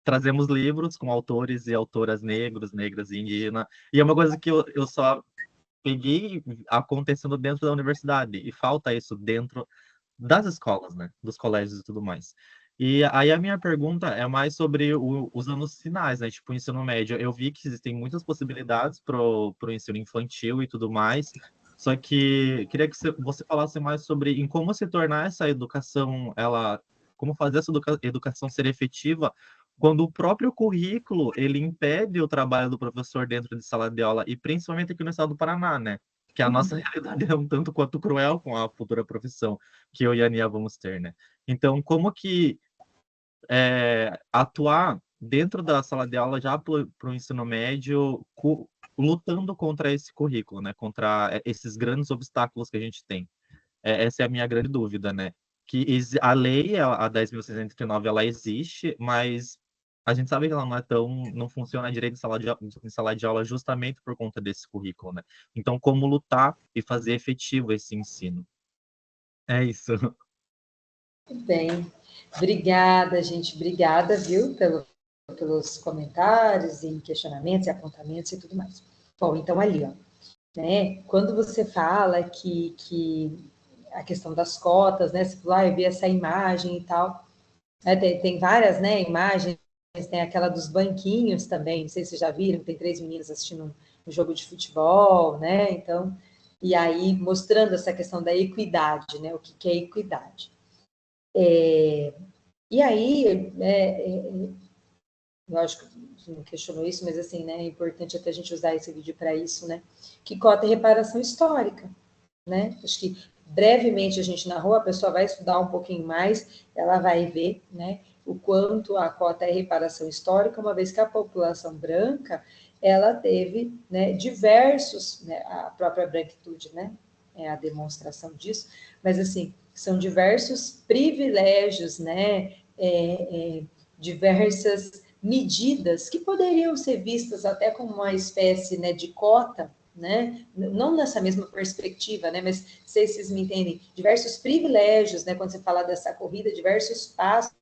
S2: trazemos livros com autores e autoras negros, negras e indígenas. E é uma coisa que eu só peguei acontecendo dentro da universidade. E falta isso dentro das escolas, né? Dos colégios e tudo mais. E aí a minha pergunta é mais sobre os anos finais, né? Tipo, o ensino médio. Eu vi que existem muitas possibilidades pro ensino infantil e tudo mais. Só que queria que você falasse mais sobre em como se tornar essa educação, como fazer essa educação ser efetiva quando o próprio currículo ele impede o trabalho do professor dentro de sala de aula, e principalmente aqui no estado do Paraná, né? Que a nossa realidade é um tanto quanto cruel com a futura profissão que eu e a Ania vamos ter, né? Então, como que atuar dentro da sala de aula já para o ensino médio, lutando contra esse currículo, né? Contra esses grandes obstáculos que a gente tem. Essa é a minha grande dúvida, né? Que a lei, a 10.639, ela existe, mas a gente sabe que ela não funciona direito em sala de aula justamente por conta desse currículo, né? Então, como lutar e fazer efetivo esse ensino? É isso.
S3: Bem, obrigada, gente, obrigada, viu, pelos comentários e questionamentos e apontamentos e tudo mais. Bom, então ali, ó, né, quando você fala que a questão das cotas, né, você falou, eu vi essa imagem e tal, né, tem várias, né, imagens, tem aquela dos banquinhos também, não sei se vocês já viram, tem 3 meninas assistindo um jogo de futebol, né, então, e aí mostrando essa questão da equidade, né, o que é equidade. E aí, lógico que não questionou isso, mas assim, né, é importante até a gente usar esse vídeo para isso, né, que cota é reparação histórica, né, acho que brevemente a gente narrou, a pessoa vai estudar um pouquinho mais, ela vai ver, né, o quanto a cota é reparação histórica, uma vez que a população branca, ela teve, né, diversos, né, a própria branquitude, né, é a demonstração disso, mas assim, são diversos privilégios, né, diversas medidas que poderiam ser vistas até como uma espécie, né, de cota, né, não nessa mesma perspectiva, né, mas sei se vocês me entendem, diversos privilégios, né, quando você fala dessa corrida, diversos passos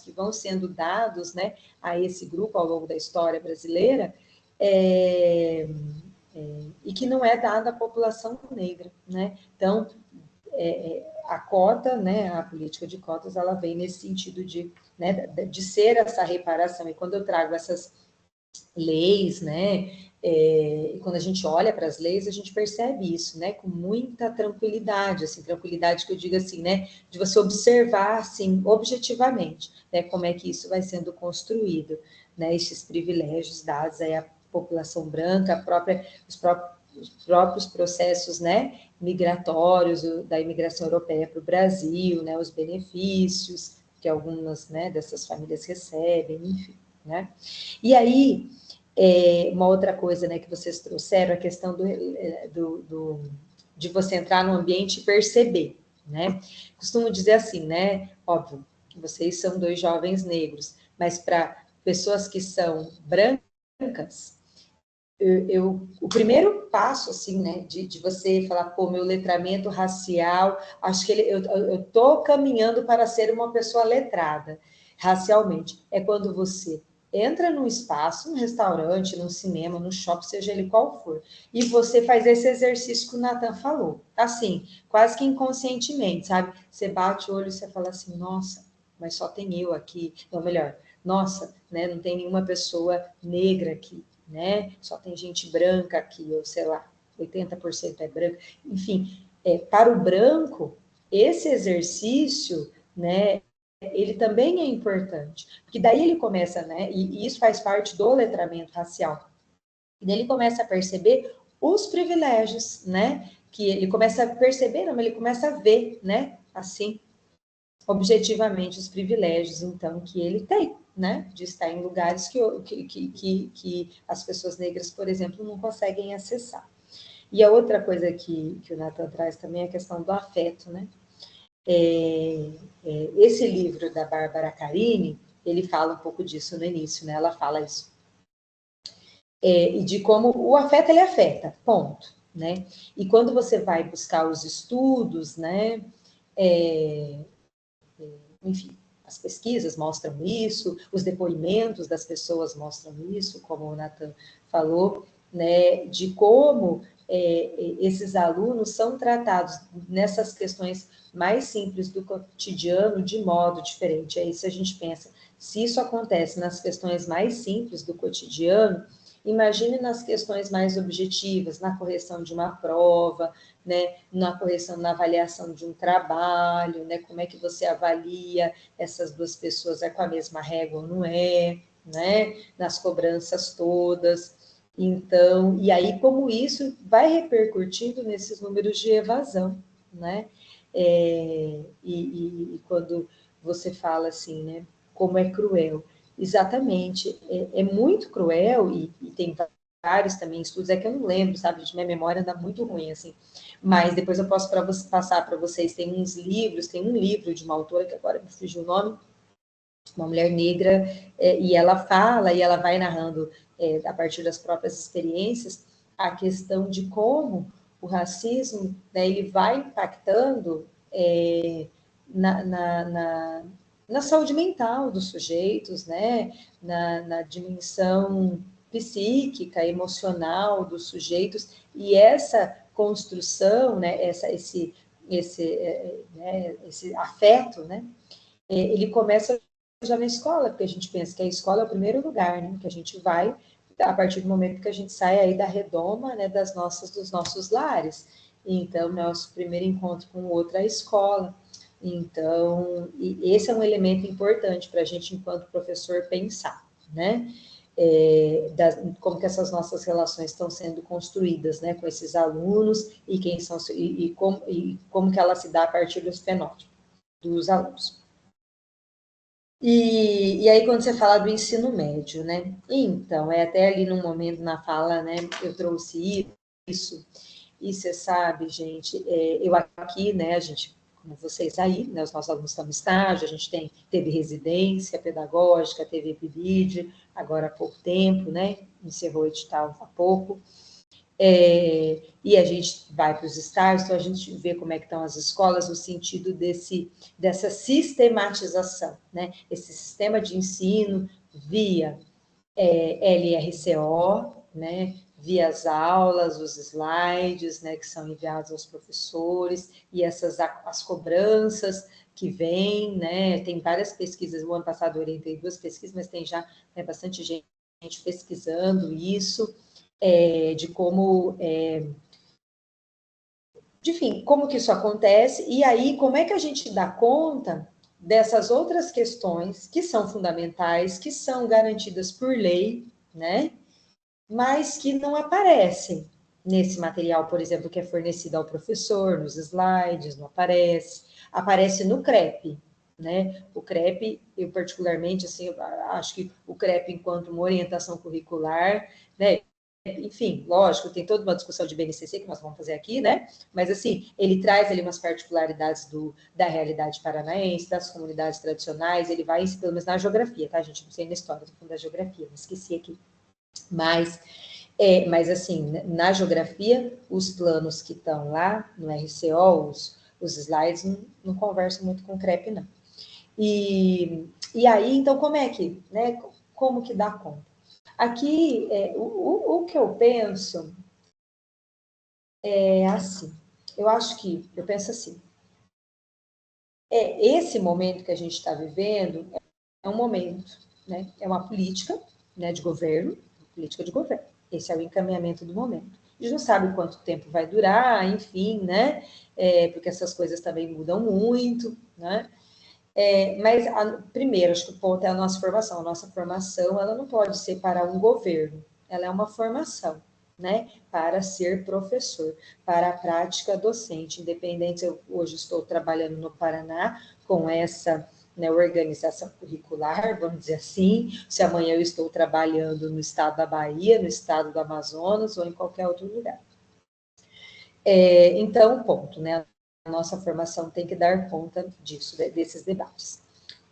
S3: que vão sendo dados, né, a esse grupo ao longo da história brasileira, e que não é dada à população negra, né, então, a cota, né, a política de cotas, ela vem nesse sentido de, né, de ser essa reparação, e quando eu trago essas leis, né, e quando a gente olha para as leis, a gente percebe isso, né, com muita tranquilidade, assim, tranquilidade que eu digo assim, né, de você observar, assim, objetivamente, né, como é que isso vai sendo construído, né, esses privilégios dados aí à população branca, os próprios processos, né, migratórios da imigração europeia para o Brasil, né, os benefícios que algumas, né, dessas famílias recebem, enfim, né. E aí, uma outra coisa, né, que vocês trouxeram, a questão de você entrar no ambiente e perceber, né? Costumo dizer assim, né? Óbvio, vocês são 2 jovens negros, mas para pessoas que são brancas, o primeiro passo, assim, né, de você falar, pô, meu letramento racial, acho que eu tô caminhando para ser uma pessoa letrada, racialmente, é quando você entra num espaço, num restaurante, num cinema, num shopping, seja ele qual for, e você faz esse exercício que o Nathan falou, assim, quase que inconscientemente, sabe? Você bate o olho e você fala assim, nossa, mas só tem eu aqui, ou melhor, nossa, né, não tem nenhuma pessoa negra aqui, né, só tem gente branca aqui, ou sei lá, 80% é branco, enfim, para o branco, esse exercício, né, ele também é importante, porque daí ele começa, né, e isso faz parte do letramento racial, e daí ele começa a perceber os privilégios, né, que ele começa a perceber, não, ele começa a ver, né, assim, objetivamente os privilégios, então, que ele tem, né, de estar em lugares que as pessoas negras, por exemplo, não conseguem acessar. E a outra coisa que o Nathan traz também é a questão do afeto, né? Esse livro da Bárbara Carini, ele fala um pouco disso no início, né? Ela fala isso. E de como o afeto, ele afeta, ponto, né? E quando você vai buscar os estudos, né? Enfim, as pesquisas mostram isso, os depoimentos das pessoas mostram isso, como o Nathan falou, né, de como esses alunos são tratados nessas questões mais simples do cotidiano de modo diferente. Aí, se a gente pensa, se isso acontece nas questões mais simples do cotidiano, imagine nas questões mais objetivas, na correção de uma prova, né, na correção, na avaliação de um trabalho, né, como é que você avalia essas duas pessoas, é com a mesma régua ou não é, né, nas cobranças todas. Então, e aí como isso vai repercutindo nesses números de evasão, né? E quando você fala assim, né, como é cruel, exatamente, é muito cruel, e tem vários também estudos, é que eu não lembro, sabe, de minha memória anda muito ruim, assim, mas depois eu posso passar para vocês, tem uns livros, tem um livro de uma autora, que agora me fugiu o nome, uma mulher negra, e ela fala, e ela vai narrando, a partir das próprias experiências, a questão de como o racismo, né, ele vai impactando na saúde mental dos sujeitos, né, na dimensão psíquica, emocional dos sujeitos, e essa construção, né, esse afeto, né, ele começa já na escola, porque a gente pensa que a escola é o primeiro lugar, né, que a gente vai a partir do momento que a gente sai aí da redoma, né, dos nossos lares. Então, nosso primeiro encontro com o outro é a escola. Então, esse é um elemento importante para a gente, enquanto professor, pensar, né? Como que essas nossas relações estão sendo construídas, né, com esses alunos e quem são e como que ela se dá a partir dos fenótipos dos alunos. E aí, quando você fala do ensino médio, né? Então, até ali no momento na fala, né? Eu trouxe isso, e você sabe, gente, eu aqui, né? A gente, como vocês aí, né? Os nossos alunos estão no estágio, a gente teve residência pedagógica, teve EPBID, agora há pouco tempo, né? Encerrou o edital há pouco. E a gente vai para os estágios, então a gente vê como é que estão as escolas no sentido dessa sistematização, né? Esse sistema de ensino via LRCO, né? Via as aulas, os slides, né? Que são enviados aos professores, e as cobranças que vêm, né? Tem várias pesquisas, o ano passado eu orientei 2 pesquisas, mas tem já bastante gente pesquisando isso, de como, enfim, como que isso acontece, e aí como é que a gente dá conta dessas outras questões que são fundamentais, que são garantidas por lei, né, mas que não aparecem nesse material, por exemplo, que é fornecido ao professor, nos slides, não aparece no CREP, né? O CREP, eu particularmente, assim, eu acho que o CREP, enquanto uma orientação curricular, né, enfim, lógico, tem toda uma discussão de BNCC que nós vamos fazer aqui, né? Mas, assim, ele traz ali umas particularidades da realidade paranaense, das comunidades tradicionais, ele vai, pelo menos na geografia, tá, gente? Não sei na história, estou falando da geografia, me esqueci aqui. Mas assim, na geografia, os planos que estão lá no RCO, os slides, não conversam muito com o CREP, não. E aí, então, como é que, né? Como que dá conta? Aqui, o que eu penso é assim, eu penso assim, esse momento que a gente está vivendo é um momento, né? É uma política, né, de governo, política de governo. Esse é o encaminhamento do momento. A gente não sabe quanto tempo vai durar, enfim, né? Porque essas coisas também mudam muito, né? Mas, primeiro, acho que o ponto é a nossa formação. A nossa formação, ela não pode ser para um governo, ela é uma formação, né? Para ser professor, para a prática docente, independente, eu hoje estou trabalhando no Paraná com essa, né, organização curricular, vamos dizer assim, se amanhã eu estou trabalhando no estado da Bahia, no estado do Amazonas ou em qualquer outro lugar. Então, ponto, né? A nossa formação tem que dar conta disso, desses debates.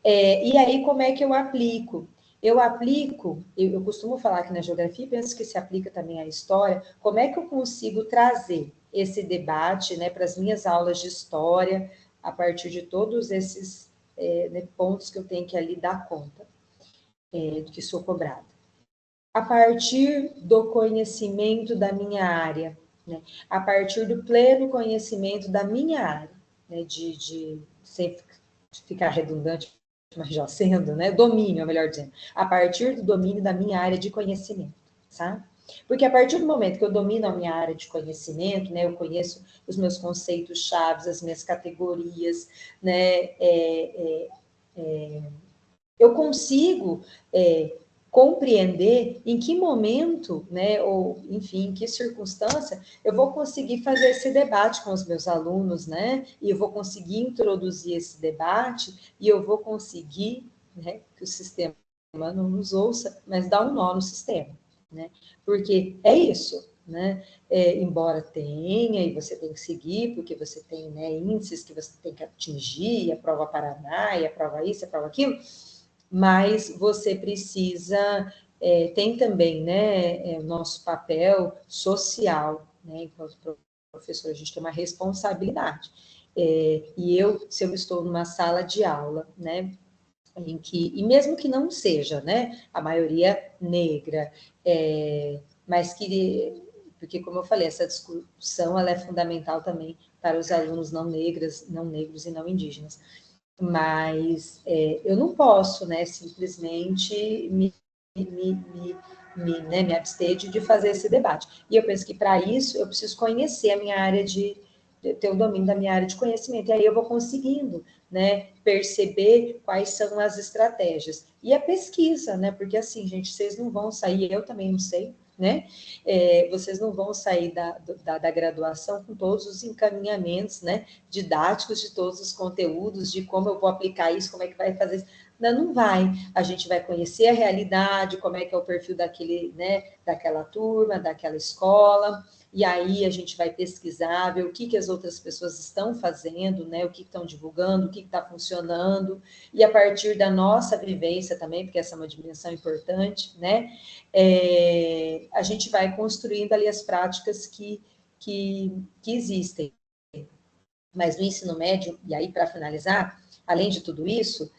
S3: E aí, como é que eu aplico? Eu costumo falar aqui na geografia, penso que se aplica também à história, como é que eu consigo trazer esse debate, né, para as minhas aulas de história, a partir de todos esses né, pontos que eu tenho que ali dar conta, do que sou cobrada. A partir do conhecimento da minha área, né, a partir do pleno conhecimento da minha área, né, sem ficar redundante, mas já sendo, né, domínio, melhor dizendo, a partir do domínio da minha área de conhecimento, sabe? Porque a partir do momento que eu domino a minha área de conhecimento, né, eu conheço os meus conceitos chaves, as minhas categorias, né, eu consigo compreender em que momento, né, ou enfim, em que circunstância eu vou conseguir fazer esse debate com os meus alunos, né, e eu vou conseguir introduzir esse debate e eu vou conseguir, né, que o sistema não nos ouça, mas dar um nó no sistema, né, porque é isso, né, embora tenha, e você tem que seguir, porque você tem, né, índices que você tem que atingir, a prova Paraná, e a prova isso, a prova aquilo, mas você precisa, tem também, né, o nosso papel social, né, enquanto professor, a gente tem uma responsabilidade. E se eu estou numa sala de aula, né, e mesmo que não seja, né, a maioria negra, mas porque como eu falei, essa discussão ela é fundamental também para os alunos não negros e não indígenas. Mas eu não posso, né, simplesmente me abster de fazer esse debate. E eu penso que para isso eu preciso conhecer a minha área ter o domínio da minha área de conhecimento. E aí eu vou conseguindo, né, perceber quais são as estratégias. E a pesquisa, né, porque assim, gente, vocês não vão sair, eu também não sei, né? Vocês não vão sair da graduação com todos os encaminhamentos, né, didáticos de todos os conteúdos, de como eu vou aplicar isso, como é que vai fazer isso. Não vai. A gente vai conhecer a realidade, como é que é o perfil daquela turma, daquela escola, e aí a gente vai pesquisar, ver o que as outras pessoas estão fazendo, né, o que estão divulgando, o que está funcionando, e a partir da nossa vivência também, porque essa é uma dimensão importante, né, a gente vai construindo ali as práticas que existem. Mas no ensino médio, e aí para finalizar, além de tudo isso,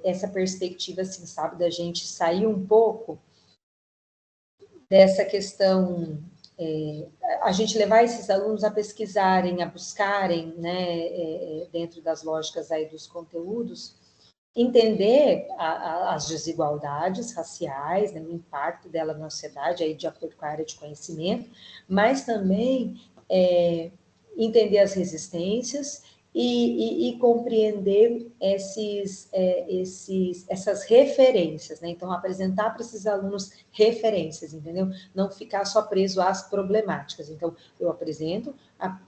S3: essa perspectiva, assim, sabe, da gente sair um pouco dessa questão, a gente levar esses alunos a pesquisarem, a buscarem, né, dentro das lógicas aí dos conteúdos, entender as desigualdades raciais, né, o impacto dela na sociedade, aí de acordo com a área de conhecimento, mas também entender as resistências e compreender essas referências, né? Então, apresentar para esses alunos referências, entendeu? Não ficar só preso às problemáticas. Então, eu apresento,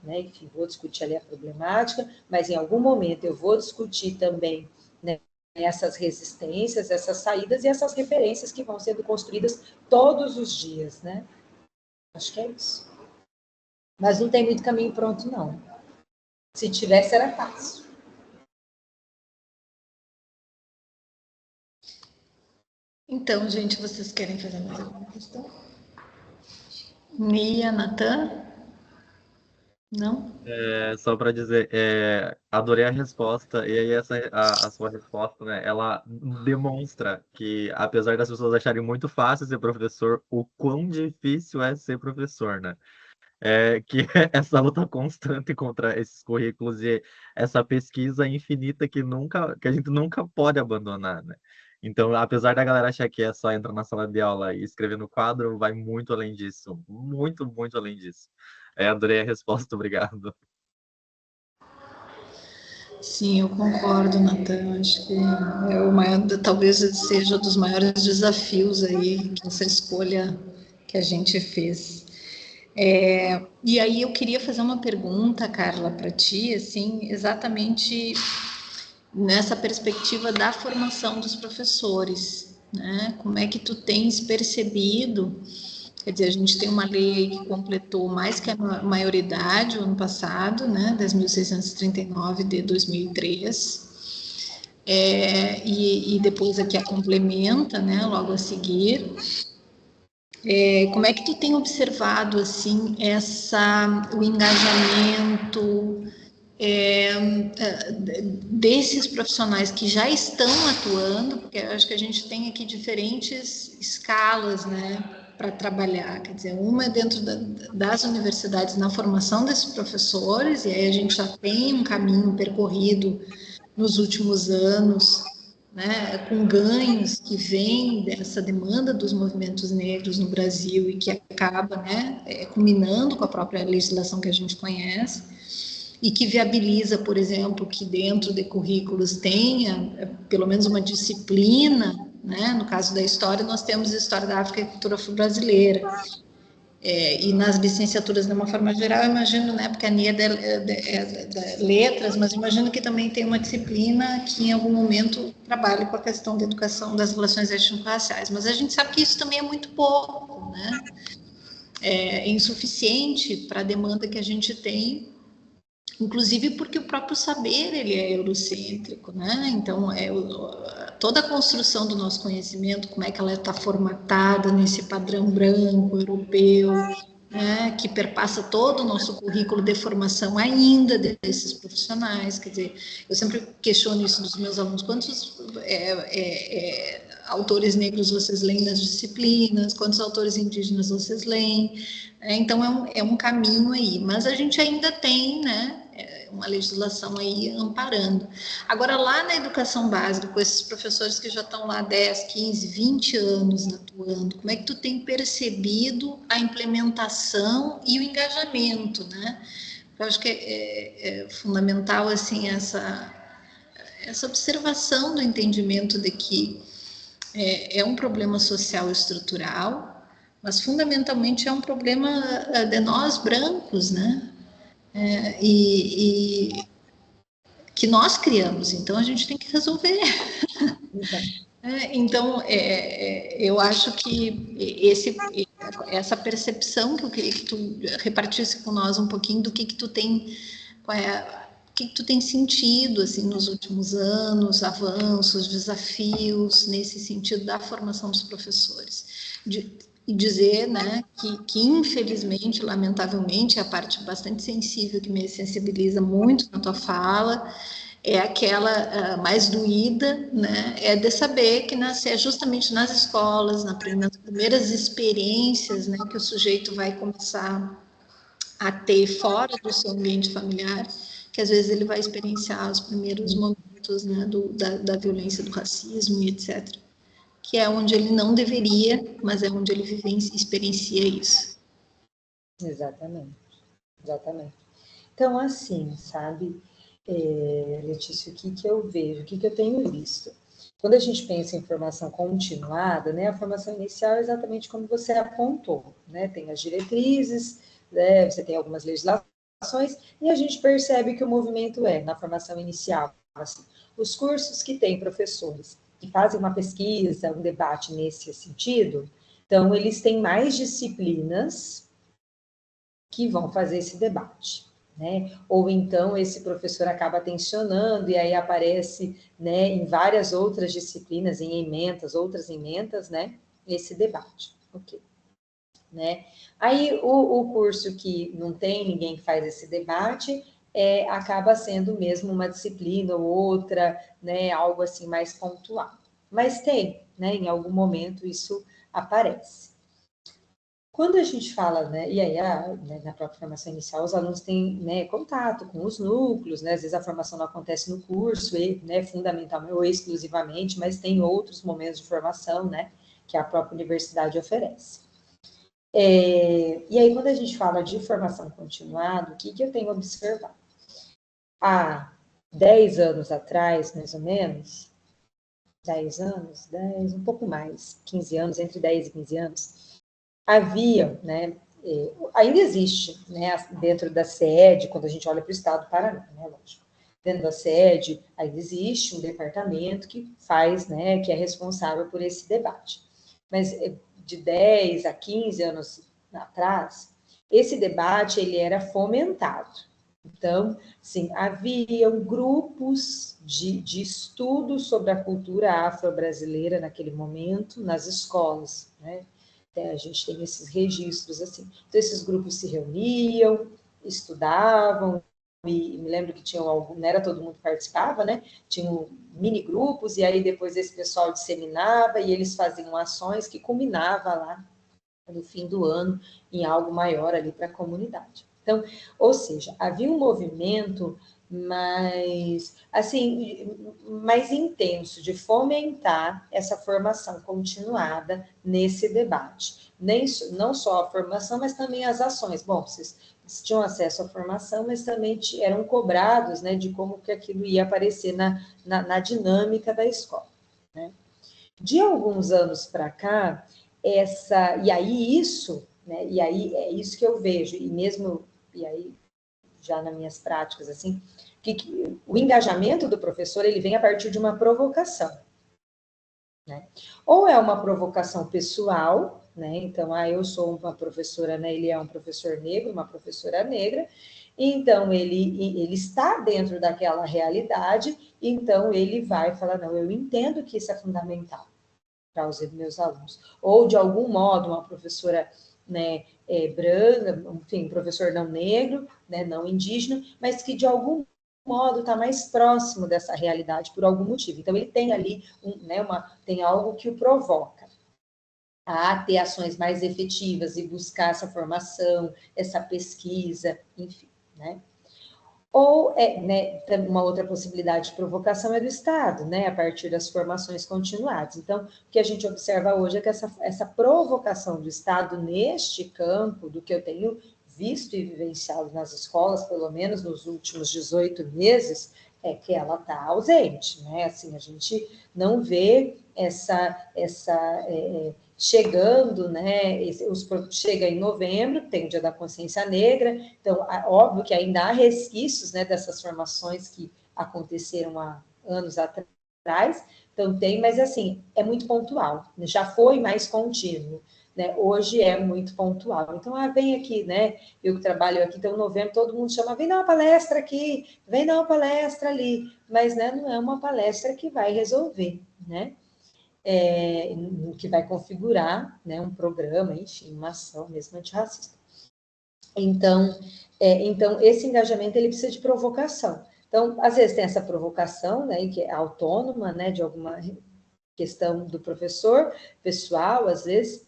S3: né, enfim, vou discutir ali a problemática, mas em algum momento eu vou discutir também, né, essas resistências, essas saídas e essas referências que vão sendo construídas todos os dias, né? Acho que é isso. Mas não tem muito caminho pronto, não. Se tivesse, era fácil.
S1: Então, gente, vocês querem fazer mais alguma questão? Nia, Natan? Não?
S2: Só para dizer, adorei a resposta, e aí a sua resposta, né, ela demonstra que, apesar das pessoas acharem muito fácil ser professor, o quão difícil é ser professor, né? Que é essa luta constante contra esses currículos e essa pesquisa infinita que a gente nunca pode abandonar, né? Então, apesar da galera achar que é só entrar na sala de aula e escrever no quadro, vai muito além disso. Muito, muito além disso. Adorei a resposta, obrigado.
S1: Sim, eu concordo, Natan. Acho que é o maior, talvez seja um dos maiores desafios aí, essa escolha que a gente fez. E aí eu queria fazer uma pergunta, Carla, para ti, assim, exatamente nessa perspectiva da formação dos professores, né? Como é que tu tens percebido? Quer dizer, a gente tem uma lei que completou mais que a maioridade o ano passado, né? 10.639 de 2003. E depois aqui a complementa, né? Logo a seguir. Como é que tu tem observado assim o engajamento desses profissionais que já estão atuando, porque eu acho que a gente tem aqui diferentes escalas, né, para trabalhar, quer dizer, uma é dentro das universidades na formação desses professores, e aí a gente já tem um caminho percorrido nos últimos anos, né, com ganhos que vêm dessa demanda dos movimentos negros no Brasil e que acaba, né, culminando com a própria legislação que a gente conhece, e que viabiliza, por exemplo, que dentro de currículos tenha pelo menos uma disciplina, né? No caso da história, nós temos História da África e Cultura Afro-Brasileira. E nas licenciaturas, de uma forma geral, eu imagino, né, porque a NIA é de letras, mas imagino que também tem uma disciplina que em algum momento trabalhe com a questão da educação das relações étnico-raciais, mas a gente sabe que isso também é muito pouco, né? É insuficiente para a demanda que a gente tem, inclusive porque o próprio saber ele é eurocêntrico, né? Então toda a construção do nosso conhecimento, como é que ela está formatada nesse padrão branco europeu, né? Que perpassa todo o nosso currículo de formação ainda desses profissionais. Quer dizer, eu sempre questiono isso dos meus alunos: quantos autores negros vocês leem nas disciplinas? Quantos autores indígenas vocês leem? Então é um caminho aí, mas a gente ainda tem, né, uma legislação aí amparando. Agora, lá na educação básica, com esses professores que já estão lá 10, 15, 20 anos atuando, como é que tu tem percebido a implementação e o engajamento, né? Eu acho que é fundamental, assim, essa observação do entendimento de que é um problema social estrutural, mas fundamentalmente é um problema de nós brancos, né? E que nós criamos, então a gente tem que resolver. Então, eu acho que essa percepção que eu queria que tu repartisse com nós um pouquinho do que tu tem, o que tu tem sentido assim nos últimos anos, avanços, desafios nesse sentido da formação dos professores. E dizer, né, que infelizmente, lamentavelmente, é a parte bastante sensível que me sensibiliza muito na tua fala, é aquela mais doída, né, é de saber que é justamente nas escolas, nas primeiras experiências, né, que o sujeito vai começar a ter fora do seu ambiente familiar, que às vezes ele vai experienciar os primeiros momentos, né, da violência, do racismo e etc., que é onde ele não deveria, mas é onde ele experiencia isso.
S3: Exatamente, exatamente. Então, assim, sabe, Letícia, o que eu vejo, o que eu tenho visto? Quando a gente pensa em formação continuada, né, a formação inicial é exatamente como você apontou, né, tem as diretrizes, né, você tem algumas legislações, e a gente percebe que o movimento na formação inicial, assim, os cursos que têm professores que fazem uma pesquisa, um debate nesse sentido, então eles têm mais disciplinas que vão fazer esse debate, né? Ou então esse professor acaba tensionando e aí aparece, né, em várias outras disciplinas, em ementas, outras ementas, né, esse debate, ok? Né? Aí o curso que não tem ninguém que faz esse debate acaba sendo mesmo uma disciplina ou outra, né, algo assim mais pontual. Mas tem, né, em algum momento isso aparece. Quando a gente fala, né, e aí né, na própria formação inicial, os alunos têm, né, contato com os núcleos, né, às vezes a formação não acontece no curso, né, fundamentalmente ou exclusivamente, mas tem outros momentos de formação, né, que a própria universidade oferece. E aí, quando a gente fala de formação continuada, o que eu tenho observado? Há 10 anos atrás, mais ou menos, 10 anos, 10, um pouco mais, 15 anos, entre 10 e 15 anos, havia, né, ainda existe, né, dentro da sede, quando a gente olha para o estado do Paraná, né, lógico, dentro da sede, ainda existe um departamento que faz, né, que é responsável por esse debate. Mas de 10 a 15 anos atrás, esse debate, ele era fomentado. Então, sim, haviam grupos de estudo sobre a cultura afro-brasileira naquele momento, nas escolas, né? A gente tem esses registros, assim. Então, esses grupos se reuniam, estudavam, e me lembro que tinham algum, não era todo mundo que participava, né? Tinham mini grupos, e aí depois esse pessoal disseminava, e eles faziam ações que culminava lá, no fim do ano, em algo maior ali para a comunidade. Então, ou seja, havia um movimento mais, assim, mais intenso de fomentar essa formação continuada nesse debate. Não só a formação, mas também as ações. Bom, vocês tinham acesso à formação, mas também eram cobrados, né, de como que aquilo ia aparecer na dinâmica da escola, né? De alguns anos para cá, e aí isso, né, e aí é isso que eu vejo, e mesmo, e aí já nas minhas práticas, assim, que o engajamento do professor, ele vem a partir de uma provocação, né? Ou é uma provocação pessoal, né? Então, eu sou uma professora, né? Ele é um professor negro, uma professora negra, então ele está dentro daquela realidade, então ele vai falar, não, eu entendo que isso é fundamental para os meus alunos. Ou, de algum modo, uma professora, né, branca, enfim, professor não negro, né, não indígena, mas que, de algum modo, está mais próximo dessa realidade por algum motivo. Então, ele tem ali, né, tem algo que o provoca a ter ações mais efetivas e buscar essa formação, essa pesquisa, enfim, né? Ou, né, uma outra possibilidade de provocação é do Estado, né, a partir das formações continuadas. Então, o que a gente observa hoje é que essa provocação do Estado neste campo, do que eu tenho visto e vivenciado nas escolas, pelo menos nos últimos 18 meses, é que ela está ausente, né? Assim, a gente não vê chegando, né? Chega em novembro, tem o Dia da Consciência Negra, então, óbvio que ainda há resquícios, né, dessas formações que aconteceram há anos atrás, então tem, mas assim, é muito pontual, já foi mais contínuo, né? Hoje é muito pontual. Então, vem aqui, né? Eu que trabalho aqui, então, em novembro, todo mundo chama, vem dar uma palestra aqui, vem dar uma palestra ali, mas, né, não é uma palestra que vai resolver, né? Que vai configurar, né, um programa, enfim, uma ação mesmo antirracista. Então, esse engajamento, ele precisa de provocação. Então, às vezes tem essa provocação, né, que é autônoma, né, de alguma questão do professor, pessoal, às vezes,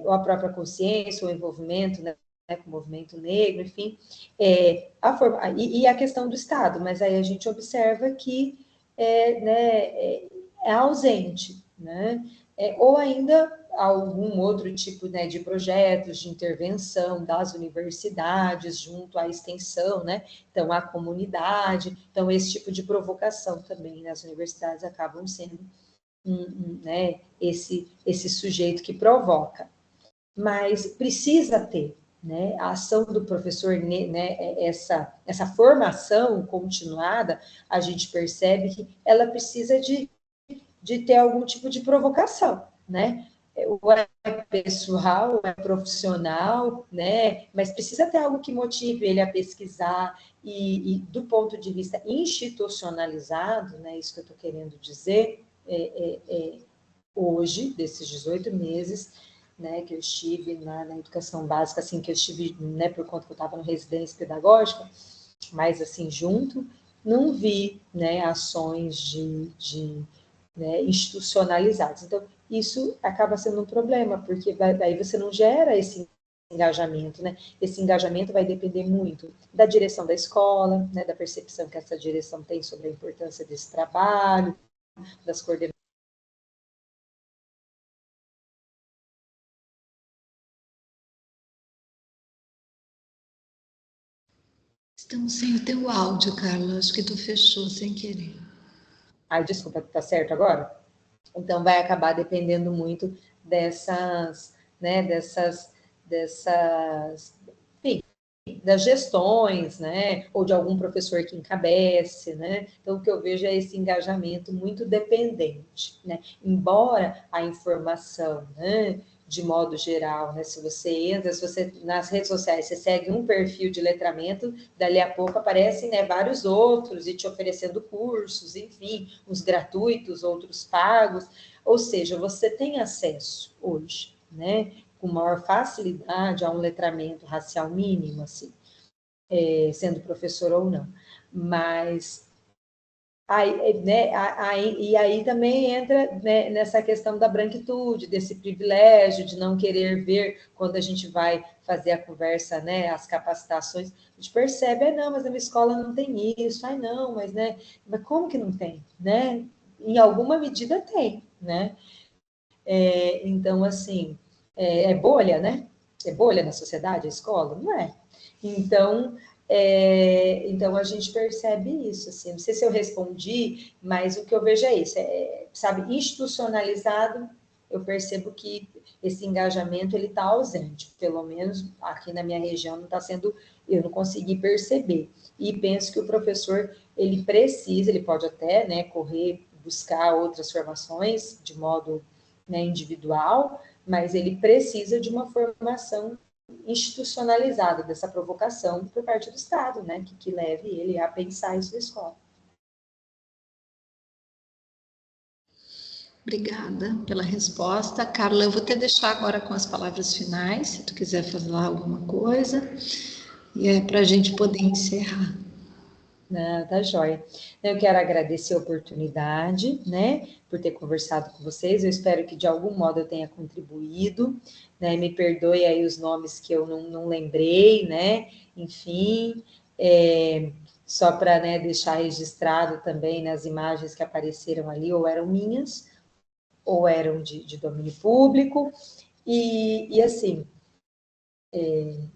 S3: ou a própria consciência, o envolvimento, né, com o movimento negro, enfim, e a questão do Estado, mas aí a gente observa que né, é ausente, né? Ou ainda algum outro tipo, né, de projetos de intervenção das universidades junto à extensão, né? Então, a comunidade. Então, esse tipo de provocação também nas universidades acabam sendo né, esse sujeito que provoca. Mas precisa ter, né, a ação do professor, né, essa formação continuada, a gente percebe que ela precisa de ter algum tipo de provocação, né? Ou é pessoal, ou é profissional, né? Mas precisa ter algo que motive ele a pesquisar e do ponto de vista institucionalizado, né? Isso que eu estou querendo dizer, hoje, desses 18 meses, né, que eu estive na educação básica, assim, que eu estive, né, por conta que eu estava no residência pedagógica, mas, assim, junto, não vi, né, ações né, institucionalizadas. Então, isso acaba sendo um problema, porque daí você não gera esse engajamento, né? Esse engajamento vai depender muito da direção da escola, né? Da percepção que essa direção tem sobre a importância desse trabalho, das coordenações.
S1: Estamos sem o teu áudio, Carla. Acho que tu fechou sem querer.
S3: Ai, desculpa, tá certo agora? Então, vai acabar dependendo muito dessas, né, enfim, das gestões, né, ou de algum professor que encabece, né, então o que eu vejo é esse engajamento muito dependente, né, embora a informação, né, de modo geral, né, se você nas redes sociais, você segue um perfil de letramento, dali a pouco aparecem, né, vários outros e te oferecendo cursos, enfim, uns gratuitos, outros pagos, ou seja, você tem acesso hoje, né, com maior facilidade a um letramento racial mínimo, assim, sendo professor ou não. Mas aí, né, e aí também entra, né, nessa questão da branquitude, desse privilégio de não querer ver quando a gente vai fazer a conversa, né, as capacitações, a gente percebe, não, mas a minha escola não tem isso, não, mas, né, mas como que não tem, né? Em alguma medida tem, né? Então, assim, é bolha, né? É bolha na sociedade, a escola? Não é. Então, então a gente percebe isso, assim, não sei se eu respondi, mas o que eu vejo é isso, sabe, institucionalizado, eu percebo que esse engajamento, ele está ausente, pelo menos aqui na minha região não está sendo, eu não consegui perceber, e penso que o professor, ele precisa, ele pode até, né, correr, buscar outras formações de modo, né, individual, mas ele precisa de uma formação institucionalizada dessa provocação por parte do Estado, né, que leve ele a pensar isso na escola.
S1: Obrigada pela resposta. Carla, eu vou te deixar agora com as palavras finais, se tu quiser falar alguma coisa, e é para a gente poder encerrar.
S3: Não, tá jóia. Eu quero agradecer a oportunidade, né, por ter conversado com vocês. Eu espero que de algum modo eu tenha contribuído, né, me perdoe aí os nomes que eu não lembrei, né, enfim, só para, né, deixar registrado também nas imagens que apareceram ali, ou eram minhas, ou eram de domínio público, e assim,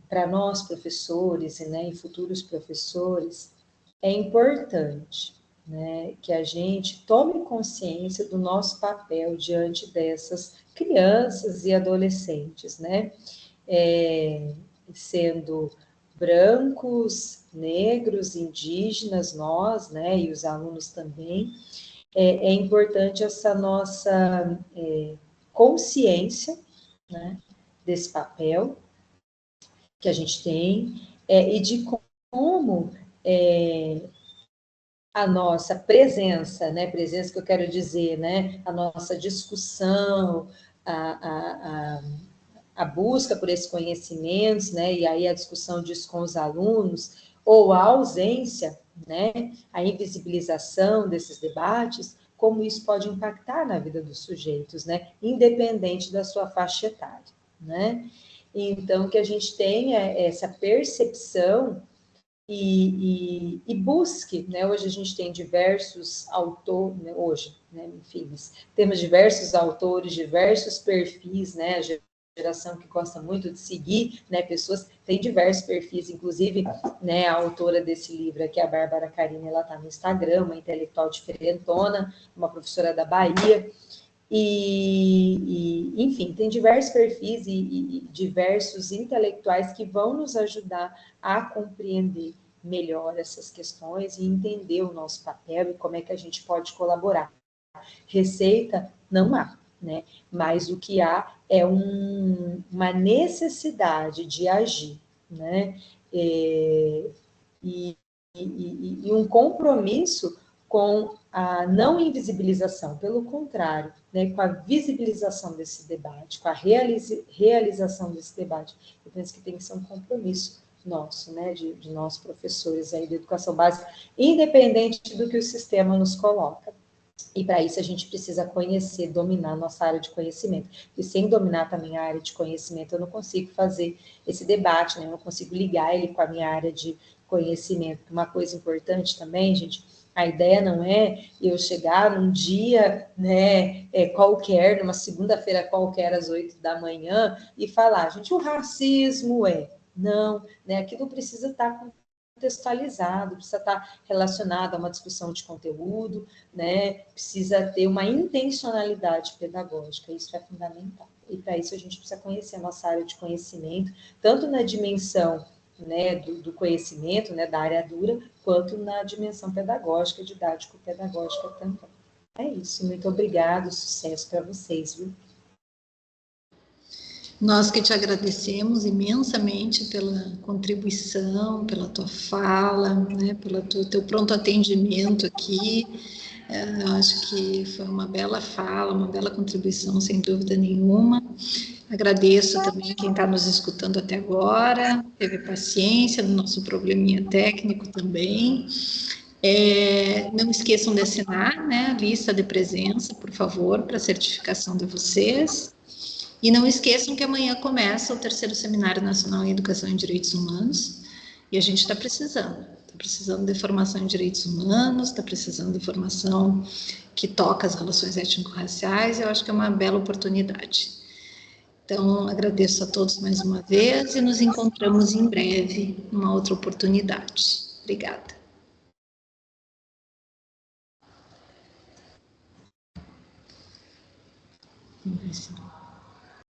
S3: para nós professores, né, e futuros professores, é importante, né, que a gente tome consciência do nosso papel diante dessas crianças e adolescentes, né, sendo brancos, negros, indígenas, nós, né, e os alunos também, é importante essa nossa consciência, né, desse papel que a gente tem, e de como a nossa presença, né, presença que eu quero dizer, né, a nossa discussão, a busca por esses conhecimentos, né, e aí a discussão disso com os alunos, ou a ausência, né, a invisibilização desses debates, como isso pode impactar na vida dos sujeitos, né, independente da sua faixa etária, né. Então, que a gente tenha essa percepção e busque, né? Hoje a gente tem diversos autores, né? Hoje, né? Enfim, temos diversos autores, diversos perfis, né? A geração que gosta muito de seguir, né? Pessoas, tem diversos perfis, inclusive, né? A autora desse livro aqui, a Bárbara Carini, ela está no Instagram, uma intelectual diferentona, uma professora da Bahia, enfim, tem diversos perfis e diversos intelectuais que vão nos ajudar a compreender melhor essas questões e entender o nosso papel e como é que a gente pode colaborar. Receita não há, né? Mas o que há é uma necessidade de agir, né? E um compromisso com a não invisibilização, pelo contrário, né, com a visibilização desse debate, com a realização desse debate. Eu penso que tem que ser um compromisso nosso, né, de nós professores aí de educação básica, independente do que o sistema nos coloca. E para isso a gente precisa conhecer, dominar a nossa área de conhecimento. E sem dominar também a área de conhecimento, eu não consigo fazer esse debate, né? Eu não consigo ligar ele com a minha área de conhecimento. Uma coisa importante também, gente, a ideia não é eu chegar num dia, né, qualquer, numa segunda-feira qualquer, às 8 da manhã, e falar, gente, o racismo é... Não, né? Aquilo precisa estar contextualizado, precisa estar relacionado a uma discussão de conteúdo, né? Precisa ter uma intencionalidade pedagógica, isso é fundamental. E para isso a gente precisa conhecer a nossa área de conhecimento, tanto na dimensão, né, do conhecimento, né, da área dura, quanto na dimensão pedagógica, didático-pedagógica também. É isso, muito obrigado, sucesso para vocês, viu?
S1: Nós que te agradecemos imensamente pela contribuição, pela tua fala, né, pelo teu pronto atendimento aqui. Eu acho que foi uma bela fala, uma bela contribuição, sem dúvida nenhuma. Agradeço também quem está nos escutando até agora, teve paciência no nosso probleminha técnico também. Não esqueçam de assinar, né, a lista de presença, por favor, para certificação de vocês. E não esqueçam que amanhã começa o 3º Seminário Nacional em Educação e Direitos Humanos, e a gente está precisando de formação em direitos humanos, está precisando de formação que toca as relações étnico-raciais, eu acho que é uma bela oportunidade. Então, agradeço a todos mais uma vez e nos encontramos em breve, numa outra oportunidade. Obrigada. Vamos ver se...